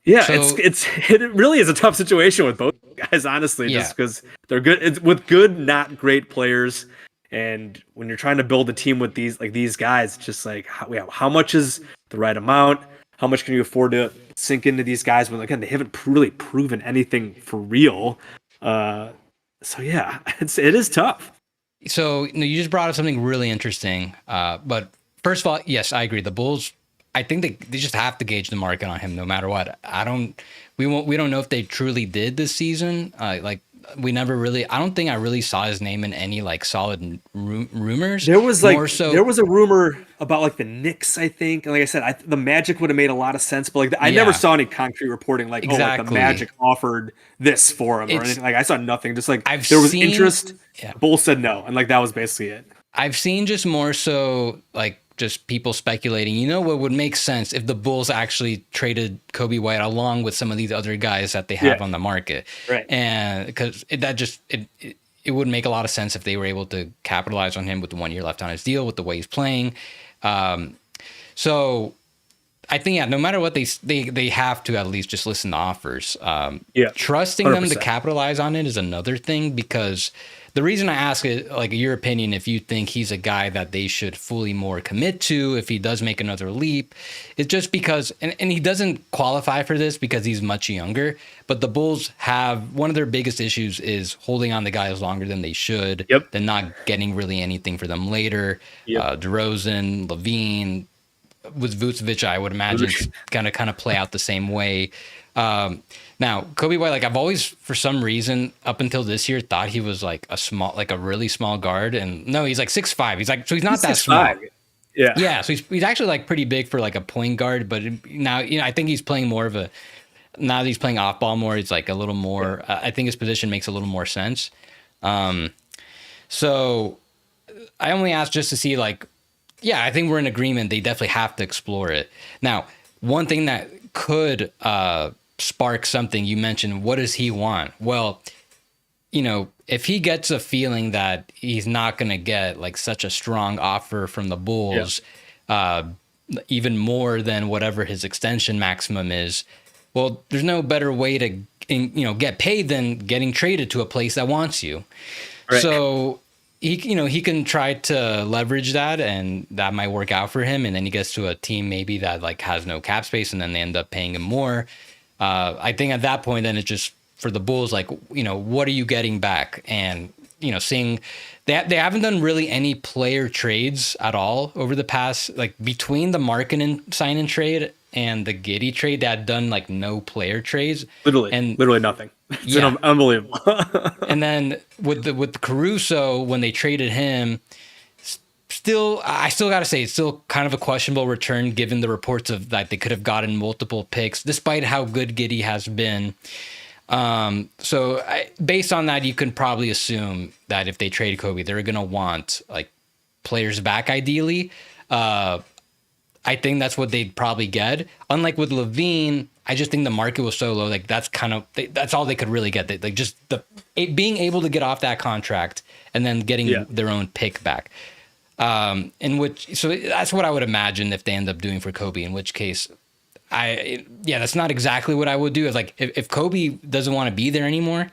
yeah, so, it really is a tough situation with both guys, honestly, just because they're good. It's with good, not great players, and when you're trying to build a team with these guys, it's just like how much is the right amount? How much can you afford to sink into these guys when again they haven't really proven anything for real? So yeah, it is tough. So you just brought up something really interesting. But first of all, yes, I agree. The Bulls. I think they just have to gauge the market on him no matter what. We don't know if they truly did this season. We never really. I don't think I really saw his name in any like solid rumors. There was a rumor about like the Knicks, I think. And like I said, the Magic would have made a lot of sense, but like I never saw any concrete reporting like like the Magic offered this for him or anything. Like I saw nothing. Just like there was interest. Yeah. Bulls said no, and like that was basically it. I've seen just more so like. Just people speculating, what would make sense if the Bulls actually traded Kobe White along with some of these other guys that they have on the market. Right. And because it would make a lot of sense if they were able to capitalize on him with the 1 year left on his deal, with the way he's playing. So I think, no matter what they have to at least just listen to offers. Trusting 100%. Them to capitalize on it is another thing because the reason I ask it, like your opinion, if you think he's a guy that they should fully more commit to, if he does make another leap, is just because, and he doesn't qualify for this because he's much younger, but the Bulls have, one of their biggest issues is holding on to guys longer than they should, than not getting really anything for them later. DeRozan, Levine, with Vucevic, I would imagine it's going to kind of play out the same way. Now, Kobe White, like I've always, for some reason, up until this year, thought he was like a really small guard, and no, he's like 6'5". He's not that small. Yeah. So he's actually like pretty big for like a point guard, but now I think he's playing more of a. Now that he's playing off ball more, it's like a little more. I think his position makes a little more sense. So I only asked just to see like, I think we're in agreement. They definitely have to explore it. Now, one thing that could spark something, you mentioned, what does he want? Well, if he gets a feeling that he's not going to get like such a strong offer from the Bulls, even more than whatever his extension maximum is, well, there's no better way to get paid than getting traded to a place that wants you. Right. So he can try to leverage that, and that might work out for him. And then he gets to a team maybe that like has no cap space, and then they end up paying him more. I think at that point, then it's just for the Bulls, like, what are you getting back? And seeing they haven't done really any player trades at all over the past, like between the Markkanen sign and trade and the Giddey trade, that had done like no player trades, literally nothing. It's unbelievable. And then with Caruso, when they traded him, I still got to say it's still kind of a questionable return given the reports of that they could have gotten multiple picks, despite how good Giddey has been. Based on that, you can probably assume that if they trade Kobe, they're going to want like players back ideally. I think that's what they'd probably get. Unlike with Levine, I just think the market was so low. Like that's all they could really get. Like just being able to get off that contract and then getting their own pick back. So that's what I would imagine if they end up doing for Kobe. In which case, that's not exactly what I would do. Is like if Kobe doesn't want to be there anymore,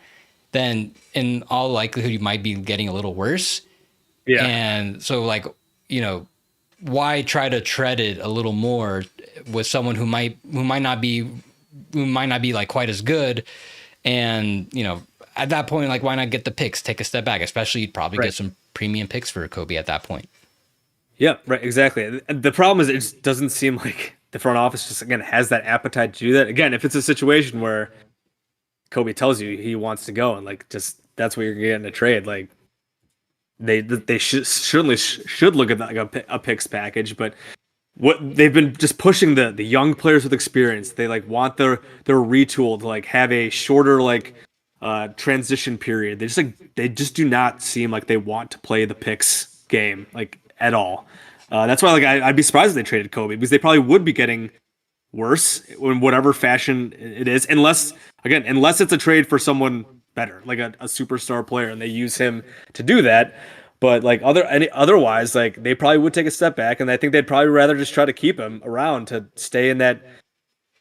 then in all likelihood you might be getting a little worse. Yeah, and so like why try to tread it a little more with someone who might not be like quite as good, and at that point, like, why not get the picks, take a step back, especially you'd probably get some premium picks for Kobe at that point. Yeah, right, exactly. The problem is it just doesn't seem like the front office just again has that appetite to do that. Again, if it's a situation where Kobe tells you he wants to go and like just that's what you're getting in a trade, like they certainly should look at that, like a picks package, but what they've been just pushing the young players with experience. They like want their retool to like have a shorter like transition period. They just do not seem like they want to play the picks game like at all. That's why like I'd be surprised if they traded Kobe because they probably would be getting worse in whatever fashion it is, unless it's a trade for someone better, like a superstar player, and they use him to do that. But like otherwise, like they probably would take a step back, and I think they'd probably rather just try to keep him around to stay in that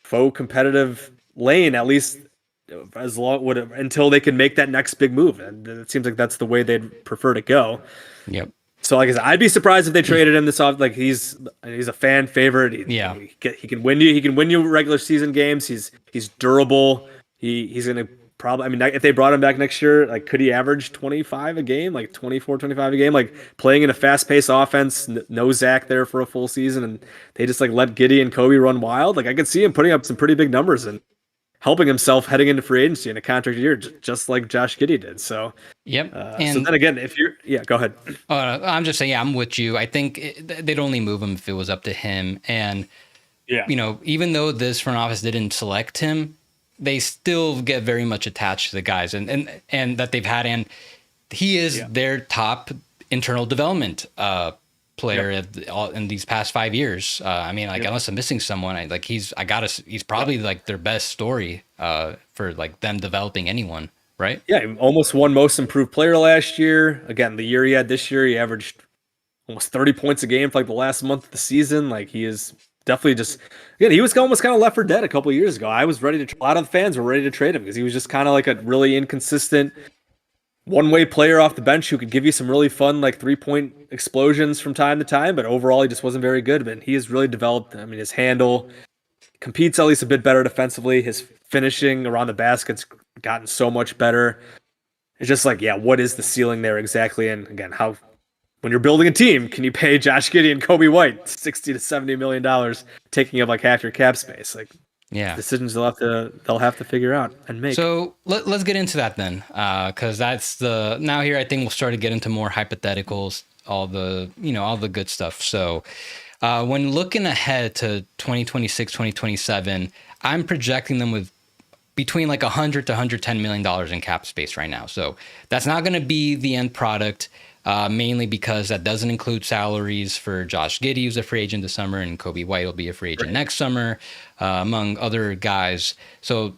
faux competitive lane at least as long until they can make that next big move. And it seems like that's the way they'd prefer to go. Yep. So like I said, I'd be surprised if they traded him this off. Like he's a fan favorite. He can win you regular season games. He's durable. He's gonna probably. I mean, if they brought him back next year, like could he average 25 a game, like 24, 25 a game, like playing in a fast paced offense? No Zach there for a full season, and they just like let Giddey and Kobe run wild. Like I could see him putting up some pretty big numbers and helping himself heading into free agency in a contract year, just like Josh Giddey did. So, yep. So then again, go ahead. I'm just saying, I'm with you. I think they'd only move him if it was up to him. And, even though this front office didn't select him, they still get very much attached to the guys and that they've had. And he is their top internal development player in these past 5 years. I mean, like unless I'm missing someone, he's probably like their best story for like them developing anyone, right? Yeah, he almost won most improved player last year. Again, the year he had this year, he averaged almost 30 points a game for like the last month of the season. Like he is definitely just he was almost kind of left for dead a couple of years ago. I was ready to a lot of the fans were ready to trade him because he was just kind of like a really inconsistent one-way player off the bench who could give you some really fun like 3-point explosions from time to time, but overall he just wasn't very good. But he has really developed. I mean, his handle competes at least a bit better defensively. His finishing around the basket's gotten so much better. It's just like, what is the ceiling there exactly? And again, how when you're building a team, can you pay Josh Giddey and Kobe White $60 to $70 million, taking up like half your cap space? Like, decisions they'll have to figure out and make. So let's get into that then, because that's now here I think we'll start to get into more hypotheticals, all the good stuff. So when looking ahead to 2026, 2027, I'm projecting them with between like $100 to $110 million in cap space right now. So that's not going to be the end product. Mainly because that doesn't include salaries for Josh Giddey, who's a free agent this summer, and Kobe White will be a free agent next summer, among other guys. So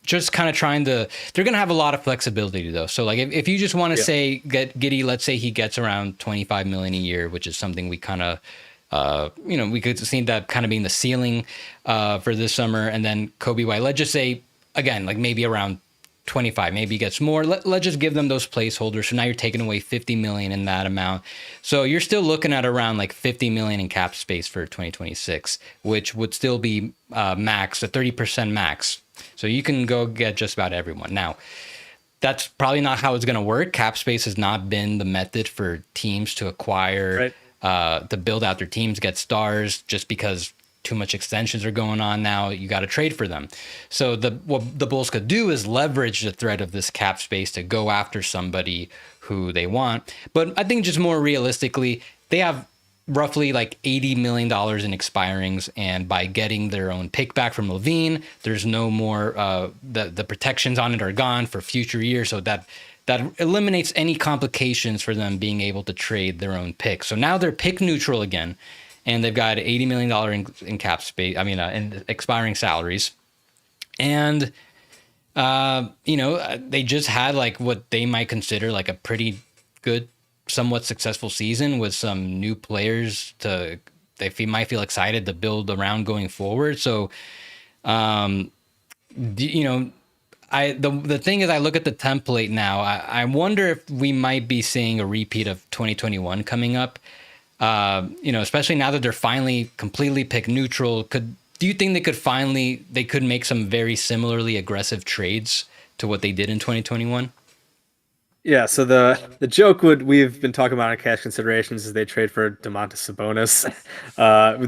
just kind of they're going to have a lot of flexibility though. So like if you just want to say get Giddey, let's say he gets around $25 million a year, which is something we kind of, we could see that kind of being the ceiling for this summer. And then Kobe White, let's just say again, like maybe around 25, maybe he gets more. Let's just give them those placeholders. So now you're taking away 50 million in that amount. So you're still looking at around like 50 million in cap space for 2026, which would still be max, a 30% max. So you can go get just about everyone. Now, that's probably not how it's going to work. Cap space has not been the method for teams to acquire, to build out their teams, get stars, just because too much extensions are going on now. You got to trade for them. So what the Bulls could do is leverage the threat of this cap space to go after somebody who they want. But I think just more realistically, they have roughly like $80 million in expirings, and by getting their own pick back from Levine, there's no more the protections on it are gone for future years, so that eliminates any complications for them being able to trade their own pick. So now they're pick neutral again, and they've got $80 million in cap space, in expiring salaries. And they just had like what they might consider like a pretty good, somewhat successful season with some new players they might feel excited to build around going forward. So, the thing is, I look at the template now. I wonder if we might be seeing a repeat of 2021 coming up. Especially now that they're finally completely pick neutral. Do you think they could make some very similarly aggressive trades to what they did in 2021? Yeah, so the joke we've been talking about in cash considerations is they trade for Domantas Sabonis,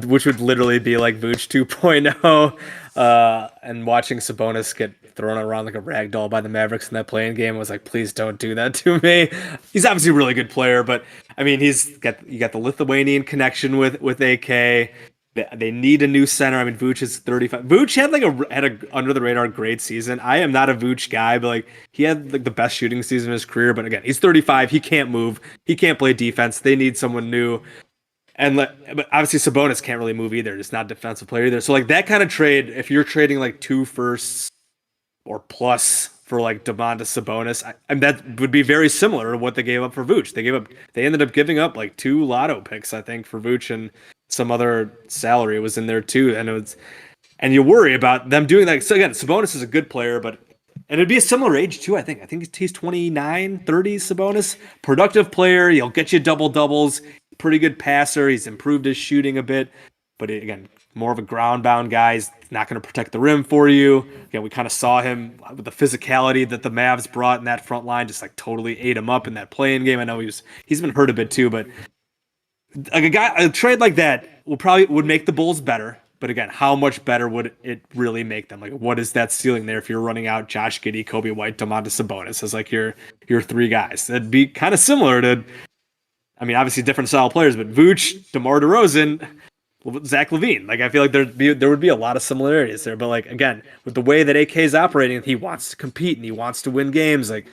which would literally be like Vooch 2.0, and watching Sabonis get thrown around like a rag doll by the Mavericks in that playing game was like, please don't do that to me. He's obviously a really good player, but I mean, you got the Lithuanian connection with AK. They need a new center. I mean, Vooch is 35. Vooch had a under the radar great season. I am not a Vooch guy, but like he had like the best shooting season of his career. But again, he's 35. He can't move. He can't play defense. They need someone new. But obviously Sabonis can't really move either. Just not a defensive player either. So like that kind of trade, if you're trading like 2 firsts or plus for like Domantas Sabonis, that would be very similar to what they gave up for Vooch. They ended up giving up like 2 lotto picks, I think, for Vooch, and some other salary was in there too. And you worry about them doing that. So again, Sabonis is a good player, and it'd be a similar age too, I think. I think he's 29, 30, Sabonis. Productive player. He'll get you double doubles. Pretty good passer. He's improved his shooting a bit. But again, more of a ground-bound guy. He's not going to protect the rim for you. Again, we kind of saw him with the physicality that the Mavs brought in that front line, just like totally ate him up in that play-in game. I know he's been hurt a bit too, but like a trade like that would make the Bulls better. But again, how much better would it really make them? Like, what is that ceiling there if you're running out Josh Giddey, Kobe White, Domantas Sabonis as like your 3 guys? That'd be kind of similar to, I mean, obviously different style players, but Vooch, DeMar DeRozan, Zach LaVine. Like, I feel like there would be a lot of similarities there. But like, again, with the way that AK is operating, he wants to compete and he wants to win games. Like,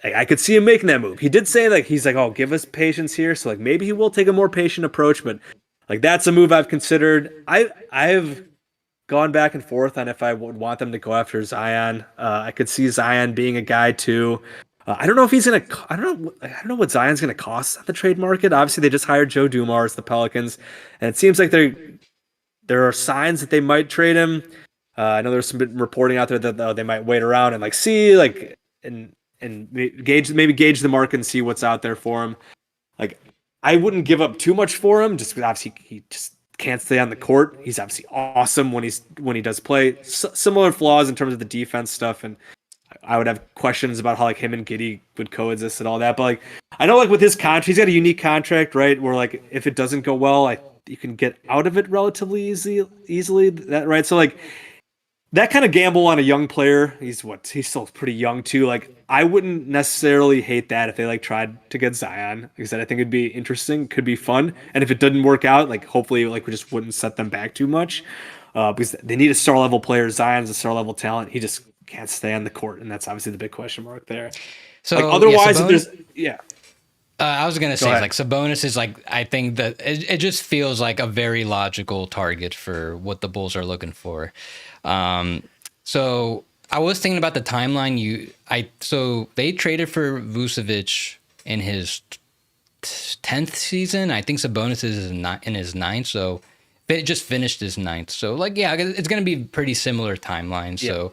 I could see him making that move. He did say like he's like, oh, give us patience here. So like maybe he will take a more patient approach, but like that's a move I've considered. I've gone back and forth on if I would want them to go after Zion. I could see Zion being a guy too. I don't know if he's gonna. I don't know what Zion's gonna cost at the trade market. Obviously, they just hired Joe Dumars, the Pelicans, and it seems like there are signs that they might trade him. I know there's some reporting out there that they might wait around and like see like and gauge the market and see what's out there for him. Like, I wouldn't give up too much for him, just because obviously he just can't stay on the court. He's obviously awesome when he does play. Similar flaws in terms of the defense stuff, and I would have questions about how like him and Giddey would coexist and all that. But like, I know like with his contract, he's got a unique contract, right? Where like if it doesn't go well, you can get out of it relatively easily. That right? So like, that kind of gamble on a young player, he's still pretty young too. Like, I wouldn't necessarily hate that if they like tried to get Zion. Like I said, I think it'd be interesting, could be fun. And if it didn't work out, like hopefully like we just wouldn't set them back too much. Because they need a star level player. Zion's a star level talent. He just can't stay on the court, and that's obviously the big question mark there. So like, otherwise, I was gonna say like Sabonis is like, I think that it just feels like a very logical target for what the Bulls are looking for. So I was thinking about the timeline. So they traded for Vucevic in his 10th season. I think Sabonis is in his 9th. So it just finished his 9th. So like, yeah, it's going to be pretty similar timeline. So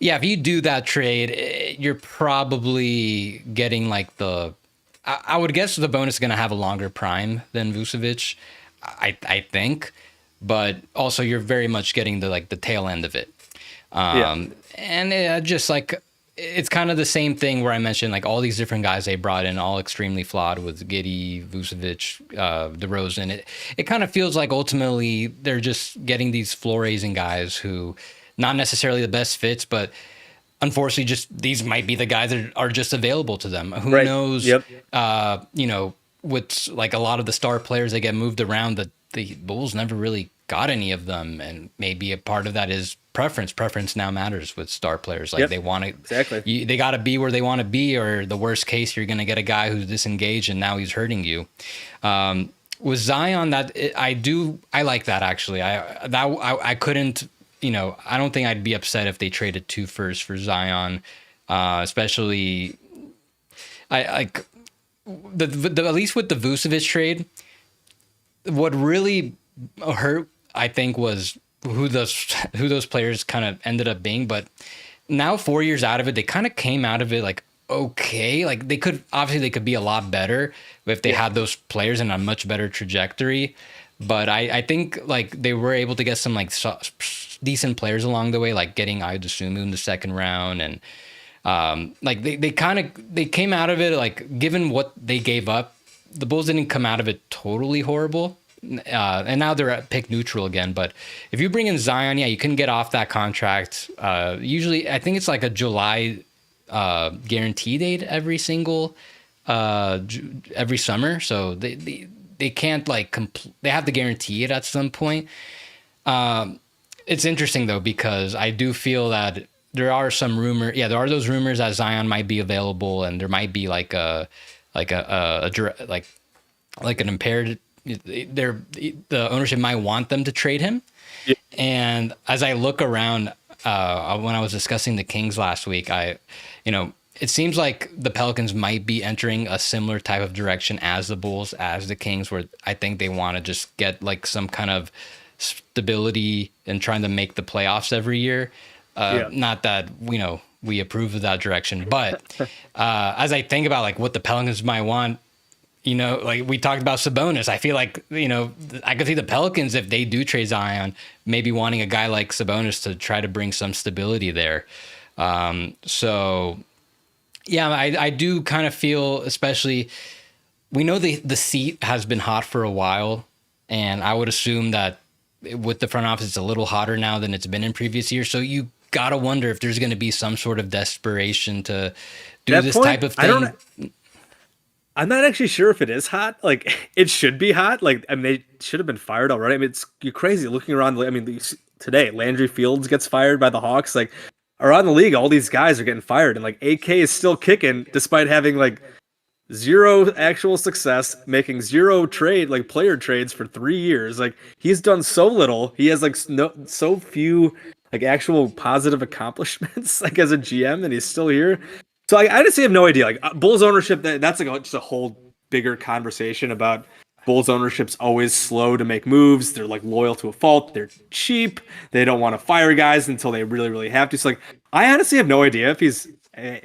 Yeah, if you do that trade, you're probably getting like I would guess the bonus is going to have a longer prime than Vucevic, I think, but also you're very much getting the tail end of it. Yeah. And just like it's kind of the same thing where I mentioned like all these different guys they brought in, all extremely flawed with Giddey, Vucevic, DeRozan. It kind of feels like ultimately they're just getting these floor raising guys who not necessarily the best fits, but unfortunately just these might be the guys that are just available to them. Who Right. knows? Yep. With like a lot of the star players that get moved around, the Bulls never really got any of them, and maybe a part of that is preference. Preference now matters with star players. Like Yep. they want to, Exactly. they got to be where they want to be, or the worst case, you're going to get a guy who's disengaged and now he's hurting you. With Zion, I like that actually. I couldn't, I don't think I'd be upset if they traded 2 firsts for Zion, especially I like the at least with the Vucevic trade. What really hurt, I think, was who those players kind of ended up being. But now 4 years out of it, they kind of came out of it like okay. Like they could be a lot better if they had those players in a much better trajectory. But I think like they were able to get some like decent players along the way, like getting Aidasumu in the second round, and like they came out of it like given what they gave up, the Bulls didn't come out of it totally horrible. And now they're at pick neutral again. But if you bring in Zion, yeah, you can get off that contract. Usually, I think it's like a July guarantee date every summer. So they can't like they have to guarantee it at some point. It's interesting though because I do feel that there are some rumors. Yeah, there are those rumors that Zion might be available, and there might be like a like an impaired. The ownership might want them to trade him. Yeah. And as I look around, when I was discussing the Kings last week, it seems like the Pelicans might be entering a similar type of direction as the Bulls, as the Kings, where I think they want to just get like some kind of stability and trying to make the playoffs every year. Not that, we approve of that direction, but as I think about like what the Pelicans might want, like we talked about Sabonis, I feel like, I could see the Pelicans, if they do trade Zion, maybe wanting a guy like Sabonis to try to bring some stability there. So yeah, I do kind of feel, especially we know the seat has been hot for a while, and I would assume that with the front office, it's a little hotter now than it's been in previous years. So you got to wonder if there's going to be some sort of desperation to do this type of thing. I'm not actually sure if it is hot. Like, it should be hot. Like, I mean, they should have been fired already. I mean, you're crazy looking around. I mean, today, Landry Fields gets fired by the Hawks. Like, around the league, all these guys are getting fired. And, like, AK is still kicking despite having, like, zero actual success, making zero player trades for 3 years. Like, he's done so little. He has, like, so few, like, actual positive accomplishments, like, as a GM, and he's still here. So I honestly have no idea. Like Bulls ownership, that's like just a whole bigger conversation about Bulls ownership's always slow to make moves. They're like loyal to a fault. They're cheap. They don't want to fire guys until they really, really have to. So like, I honestly have no idea if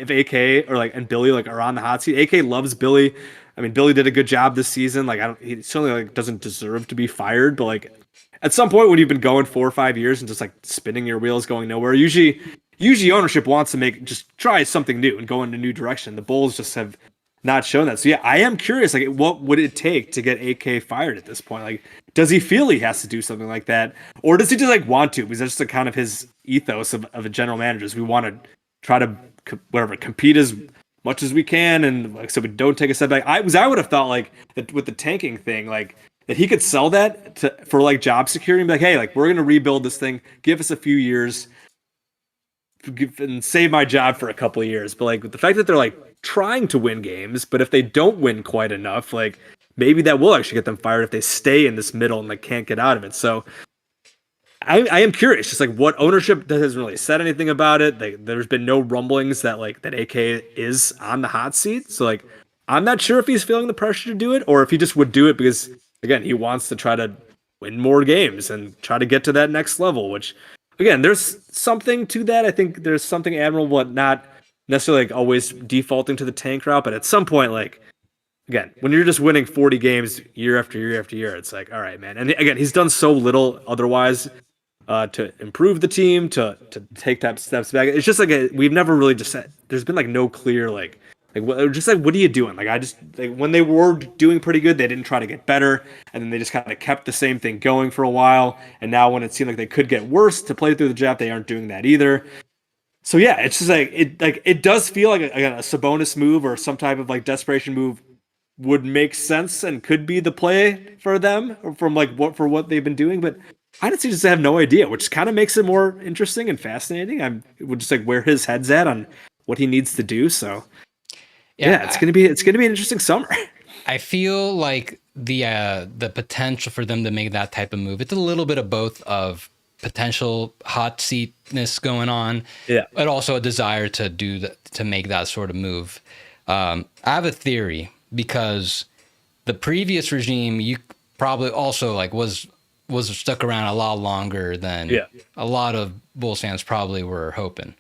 AK or like and Billy like are on the hot seat. AK loves Billy. I mean, Billy did a good job this season. Like he certainly like doesn't deserve to be fired, but like at some point when you've been going 4 or 5 years and just like spinning your wheels going nowhere, usually ownership wants to just try something new and go in a new direction. The Bulls just have not shown that. So yeah, I am curious, like what would it take to get AK fired at this point? Like, does he feel he has to do something like that? Or does he just like want to? Because that's just a kind of his ethos of a general manager is we want to try to compete as much as we can, and like so we don't take a step back. I would have thought like that with the tanking thing, like that he could sell that for like job security and be like, hey, like we're gonna rebuild this thing, give us a few years and save my job for a couple of years. But like with the fact that they're like trying to win games, but if they don't win quite enough, like maybe that will actually get them fired if they stay in this middle and like can't get out of it. So I am curious, just like what ownership hasn't really said anything about it. There's been no rumblings that AK is on the hot seat. So like I'm not sure if he's feeling the pressure to do it or if he just would do it because again he wants to try to win more games and try to get to that next level, which again, there's something to that. I think there's something admirable, but not necessarily like always defaulting to the tank route. But at some point, like again, when you're just winning 40 games year after year after year, it's like, all right, man. And again, he's done so little otherwise to improve the team, to take that steps back. It's just like we've never really just said, there's been like no clear just like what are you doing? Like I just like when they were doing pretty good, they didn't try to get better, and then they just kind of kept the same thing going for a while. And now when it seemed like they could get worse to play through the draft, they aren't doing that either. So yeah, it's just like it does feel like again a Sabonis move or some type of like desperation move would make sense and could be the play for them from like what they've been doing, but I honestly just have no idea, which kind of makes it more interesting and fascinating. I'm would just like where his head's at on what he needs to do. So yeah, Yeah, it's gonna be an interesting summer. I feel like the potential for them to make that type of move, it's a little bit of both of potential hot seatness going on, Yeah. but also a desire to to make that sort of move. I have a theory because the previous regime, you probably also like was stuck around a lot longer than Yeah. a lot of Bulls fans probably were hoping.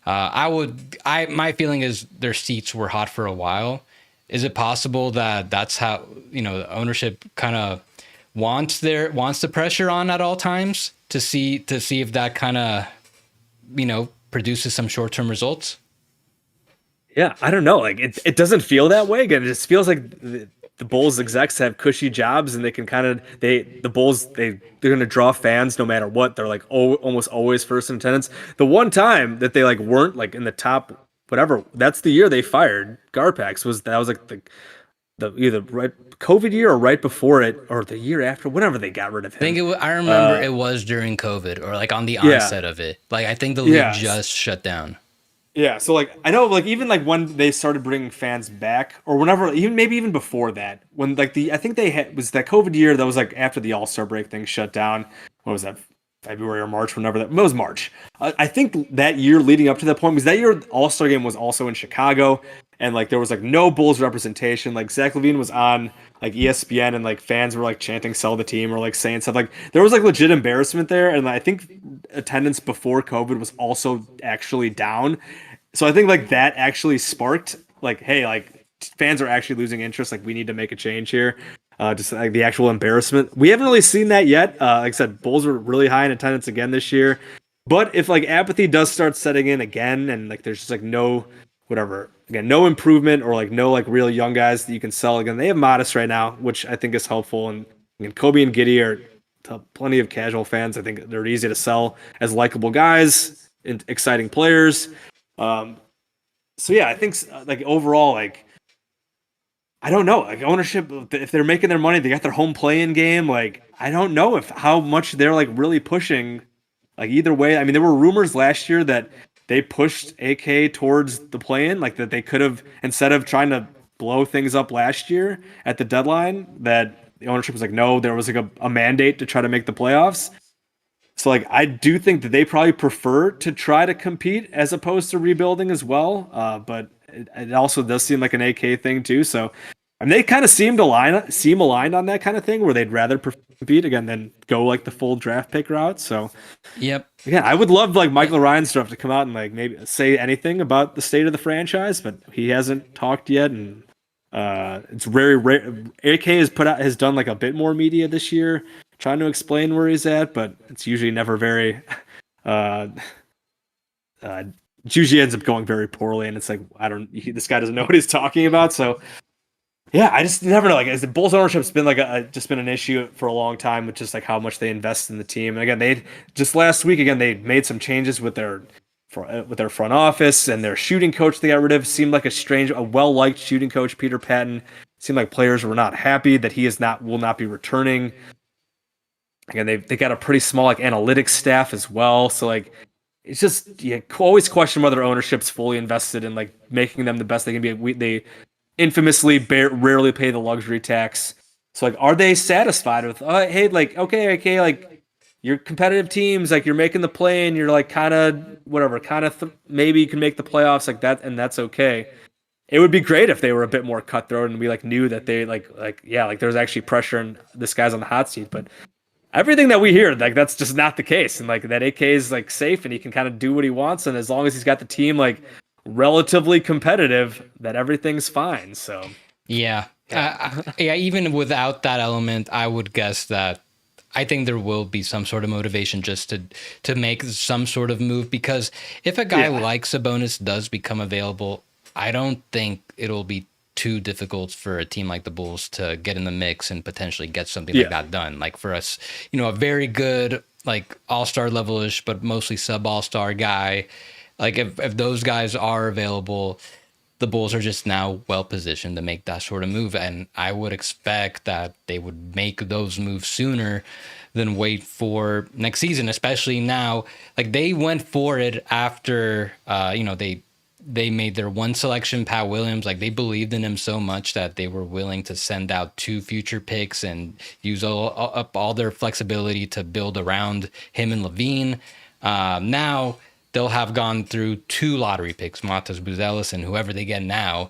My feeling is their seats were hot for a while. Is it possible that that's how, the ownership kind of wants the pressure on at all times to see if that kind of, produces some short-term results? Yeah, I don't know. Like it doesn't feel that way. Again, it just feels like the Bulls execs have cushy jobs and they can kind of the Bulls they're going to draw fans no matter what. They're like almost always first in attendance. The one time that they like weren't like in the top whatever, that's the year they fired Garpax. That was like the either right COVID year or right before it or the year after, whenever they got rid of him. I remember it was during COVID or like on the Yeah, onset of it. Like I think the league yeah. just shut down. Yeah, so like I know like even like when they started bringing fans back or whenever even maybe even before that when like I think they had was that COVID year that was like after the All-Star break thing shut down. What was that? February or March, whenever that it was March. I think that year leading up to that point was that year All-Star game was also in Chicago and like there was like no Bulls representation. Like Zach LaVine was on like ESPN and like fans were like chanting "sell the team" or like saying stuff like there was like legit embarrassment there and I think attendance before COVID was also actually down. So I think like that actually sparked like, hey, like fans are actually losing interest. Like we need to make a change here. Just like the actual embarrassment. We haven't really seen that yet. Like I said, Bulls were really high in attendance again this year. But if like apathy does start setting in again, and like there's just like no whatever again, no improvement or like no like real young guys that you can sell again. They have Modest right now, which I think is helpful. And Kobe and Giddey are to plenty of casual fans. I think they're easy to sell as likable guys and exciting players. Um, so yeah, I think like overall, like I don't know, like ownership. If they're making their money, they got their home play-in game. Like I don't know if how much they're like really pushing. Like either way, I mean, there were rumors last year that they pushed AK towards the play-in, like that they could have instead of trying to blow things up last year at the deadline. That the ownership was like, no, there was like a mandate to try to make the playoffs. So like I do think that they probably prefer to try to compete as opposed to rebuilding as well. But it also does seem like an AK thing too. So I mean, they kind of seem aligned on that kind of thing where they'd rather compete again than go like the full draft pick route. So Yep. again, I would love like Michael Reinsdorf to come out and like maybe say anything about the state of the franchise, but he hasn't talked yet. And it's very rare. AK has done like a bit more media this year trying to explain where he's at, but it's usually never very uh it usually ends up going very poorly and it's like this guy doesn't know what he's talking about. So yeah, I just never know. Like, as the Bulls ownership's been like just been an issue for a long time with just like how much they invest in the team. And again, they just last week again they made some changes with their front office and their shooting coach they got rid of. Seemed like a well liked shooting coach, Peter Patton. Seemed like players were not happy that will not be returning. Again, they got a pretty small like analytics staff as well. So like it's just you always question whether ownership's fully invested in like making them the best they can be. They infamously rarely pay the luxury tax. So like, are they satisfied with? Hey, like okay, like your competitive teams, like you're making the play and you're like kind of whatever, maybe you can make the playoffs like that, and that's okay. It would be great if they were a bit more cutthroat and we like knew that they like yeah, like there's actually pressure and this guy's on the hot seat, but everything that we hear, like that's just not the case. And like that AK is like safe and he can kind of do what he wants. And as long as he's got the team like relatively competitive, that everything's fine. So Yeah. yeah, Yeah, even without that element, I would guess that I think there will be some sort of motivation just to make some sort of move, because if a guy yeah, like Sabonis does become available, I don't think it'll be too difficult for a team like the Bulls to get in the mix and potentially get something like yeah, that done. Like for us, a very good like all-star level-ish, but mostly sub all-star guy. Like if those guys are available, the Bulls are just now well positioned to make that sort of move. And I would expect that they would make those moves sooner than wait for next season, especially now. Like they went for it after, they made their one selection, Pat Williams. Like they believed in him so much that they were willing to send out 2 future picks and use up all their flexibility to build around him and Levine. Now they'll have gone through 2 lottery picks, Matas Buzelis and whoever they get now.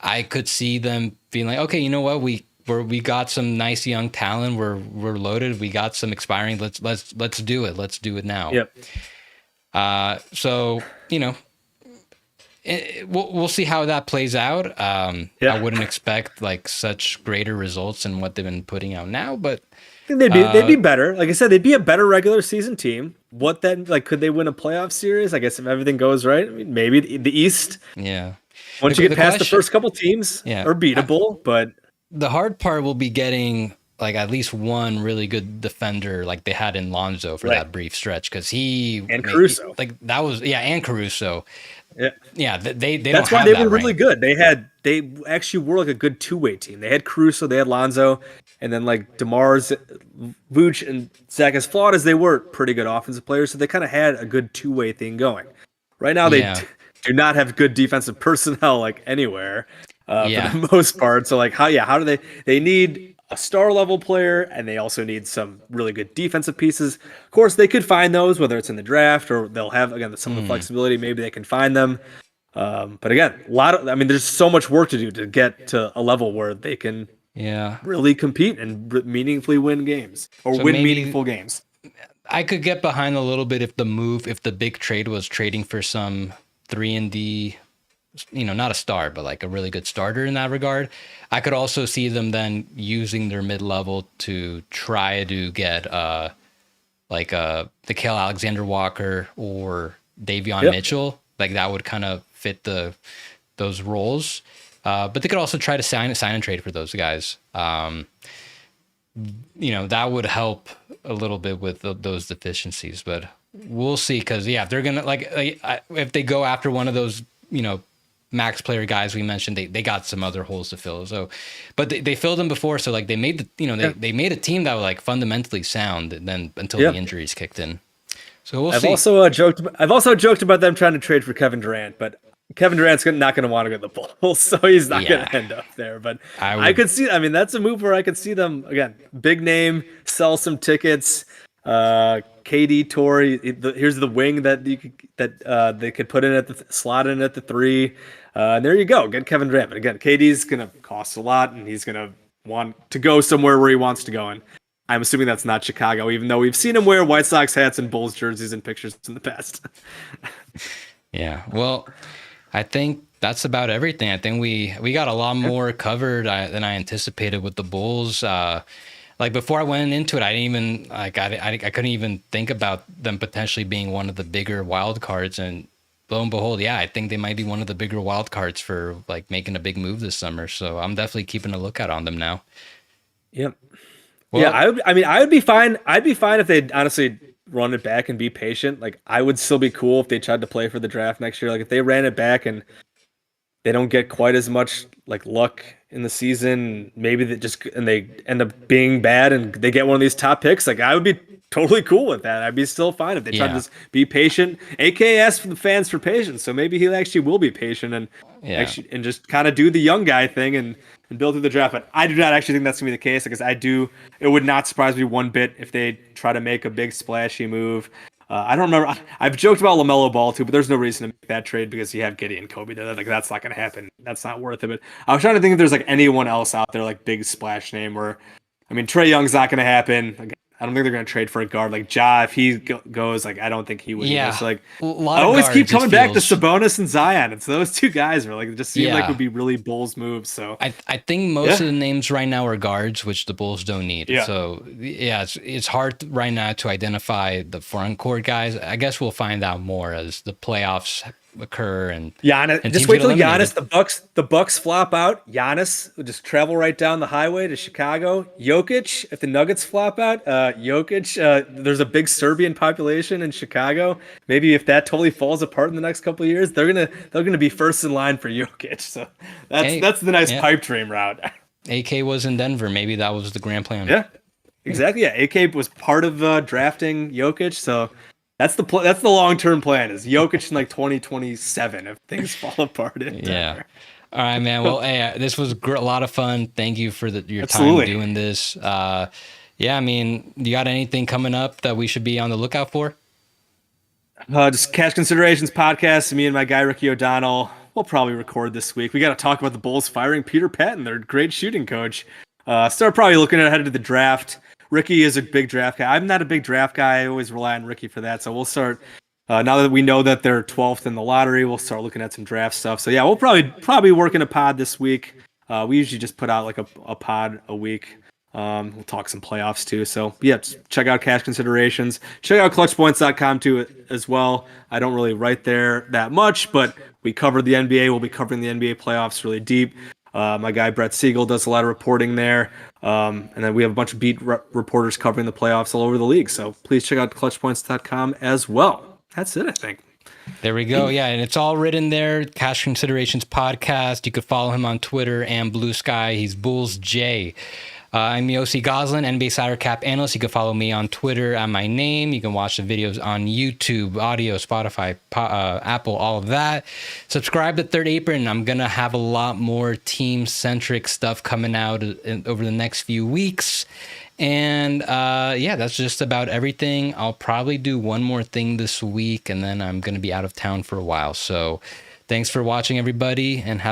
I could see them being like, okay, you know what, we got some nice young talent. We're loaded. We got some expiring. Let's do it. Let's do it now. yep, So we'll see how that plays out. yeah. I wouldn't expect like such greater results than what they've been putting out now, but I think they'd be better. Like I said, they'd be a better regular season team. What then? Like, could they win a playoff series? I guess if everything goes right, I mean, maybe the East. yeah. Once you get past the first couple teams, Yeah. are beatable. But The hard part will be getting like at least one really good defender like they had in Lonzo for right, that brief stretch, because he and Caruso. like that was and Caruso. Yeah, Yeah, they that's don't why have they that were really right. good. They actually were like a good two-way team. They had Caruso, they had Lonzo, and then like DeMar's, Vooch, and Zach, as flawed as they were, pretty good offensive players. So they kind of had a good two-way thing going. Right now, they Yeah, do not have good defensive personnel like anywhere for yeah, the most part. So like how do they need a star level player, and they also need some really good defensive pieces. Of course, they could find those, whether it's in the draft or they'll have again some of the flexibility. Maybe they can find them. But again, I mean, there's so much work to do to get to a level where they can yeah. really compete and meaningfully win games or So win maybe meaningful games. I could get behind a little bit if the big trade was trading for some 3-and-D, not a star, but like a really good starter in that regard. I could also see them then using their mid-level to try to get Nickeil Alexander-Walker or Davion Yep. Mitchell. Like that would kind of fit those roles. But they could also try to sign and trade for those guys. That would help a little bit with those deficiencies, but we'll see. Because if they're gonna if they go after one of those max player guys we mentioned, they got some other holes to fill. So, but they filled them before, so like they made they made a team that was like fundamentally sound, and then until the injuries kicked in. So we'll see. I've also joked about them trying to trade for Kevin Durant, but Kevin Durant's not going to want to go to the Bulls, so he's not going to end up there. But I could see. I mean, that's a move where I could see them again. Big name, sell some tickets. KD, Torrey. Here's the wing that they could put in slot in at the 3. And there you go. Get Kevin Durant. But again, KD's going to cost a lot, and he's going to want to go somewhere where he wants to go. And I'm assuming that's not Chicago, even though we've seen him wear White Sox hats and Bulls jerseys and pictures in the past. Yeah. Well, I think that's about everything. I think we got a lot more covered than I anticipated with the Bulls. Like before I went into it, I didn't even I couldn't even think about them potentially being one of the bigger wild cards. And lo and behold, yeah, I think they might be one of the bigger wild cards for like making a big move this summer. So I'm definitely keeping a lookout on them now. Yep. Well, Yeah, I would be fine. I'd be fine if they'd honestly run it back and be patient. Like I would still be cool if they tried to play for the draft next year. Like if they ran it back and they don't get quite as much like luck in the season, maybe they end up being bad and they get one of these top picks. Like I would be totally cool with that. I'd be still fine if they tried to just be patient. AK asked for the fans for patience, so maybe he actually will be patient and just kind of do the young guy thing and build through the draft. But I do not actually think that's gonna be the case, because it would not surprise me one bit if they try to make a big splashy move. I don't remember. I've joked about LaMelo Ball too, but there's no reason to make that trade because you have Giddey and Kobe there. Like that's not going to happen. That's not worth it. But I was trying to think if there's like anyone else out there, like big splash name. Where, I mean, Trae Young's not going to happen. Like, I don't think they're going to trade for a guard like Ja. If he goes, like I don't think he would either. Yeah, So like a lot I of always keep guards. It coming back to feels. Sabonis and Zion. It's those two guys were like it just seemed like Yeah, would be really Bulls moves. So I think most yeah, of the names right now are guards, which the Bulls don't need. yeah. So yeah, it's hard right now to identify the front court guys. I guess we'll find out more as the playoffs occur Giannis, and just teams wait get till eliminated. the Bucks flop out. Giannis will just travel right down the highway to Chicago. Jokic, if the Nuggets flop out, Jokic, there's a big Serbian population in Chicago. Maybe if that totally falls apart in the next couple of years, they're gonna be first in line for Jokic. So that's Hey, that's the nice yeah, pipe dream route. AK was in Denver. Maybe that was the grand plan. Yeah, exactly. Yeah, AK was part of drafting Jokic, so that's the long term plan is Jokic in like 2027 if things fall apart in Yeah. Denver. All right, man. Well, hey, this was a lot of fun. Thank you for your time Absolutely. doing this. Yeah, I mean, you got anything coming up that we should be on the lookout for? Just Cash Considerations podcast. Me and my guy Ricky O'Donnell. We'll probably record this week. We got to talk about the Bulls firing Peter Patton, their great shooting coach. Start probably looking ahead to the draft. Ricky is a big draft guy. I'm not a big draft guy. I always rely on Ricky for that. So we'll start now that we know that they're 12th in the lottery. We'll start looking at some draft stuff. So yeah, we'll probably work in a pod this week. We usually just put out like a pod a week. We'll talk some playoffs too. So yeah, check out Cash Considerations. Check out ClutchPoints.com too as well. I don't really write there that much, but we cover the NBA. We'll be covering the NBA playoffs really deep. My guy Brett Siegel does a lot of reporting there. And then we have a bunch of beat reporters covering the playoffs all over the league. So please check out ClutchPoints.com as well. That's it, I think. There we go. Yeah, and it's all written there. Cash Considerations Podcast. You could follow him on Twitter and Blue Sky. He's Bulls J. I'm Yossi Goslin, NBA Salary Cap Analyst. You can follow me on Twitter at my name. You can watch the videos on YouTube, audio, Spotify, Apple, all of that. Subscribe to Third Apron. I'm going to have a lot more team-centric stuff coming out over the next few weeks. And yeah, that's just about everything. I'll probably do one more thing this week, and then I'm going to be out of town for a while. So thanks for watching, everybody, and have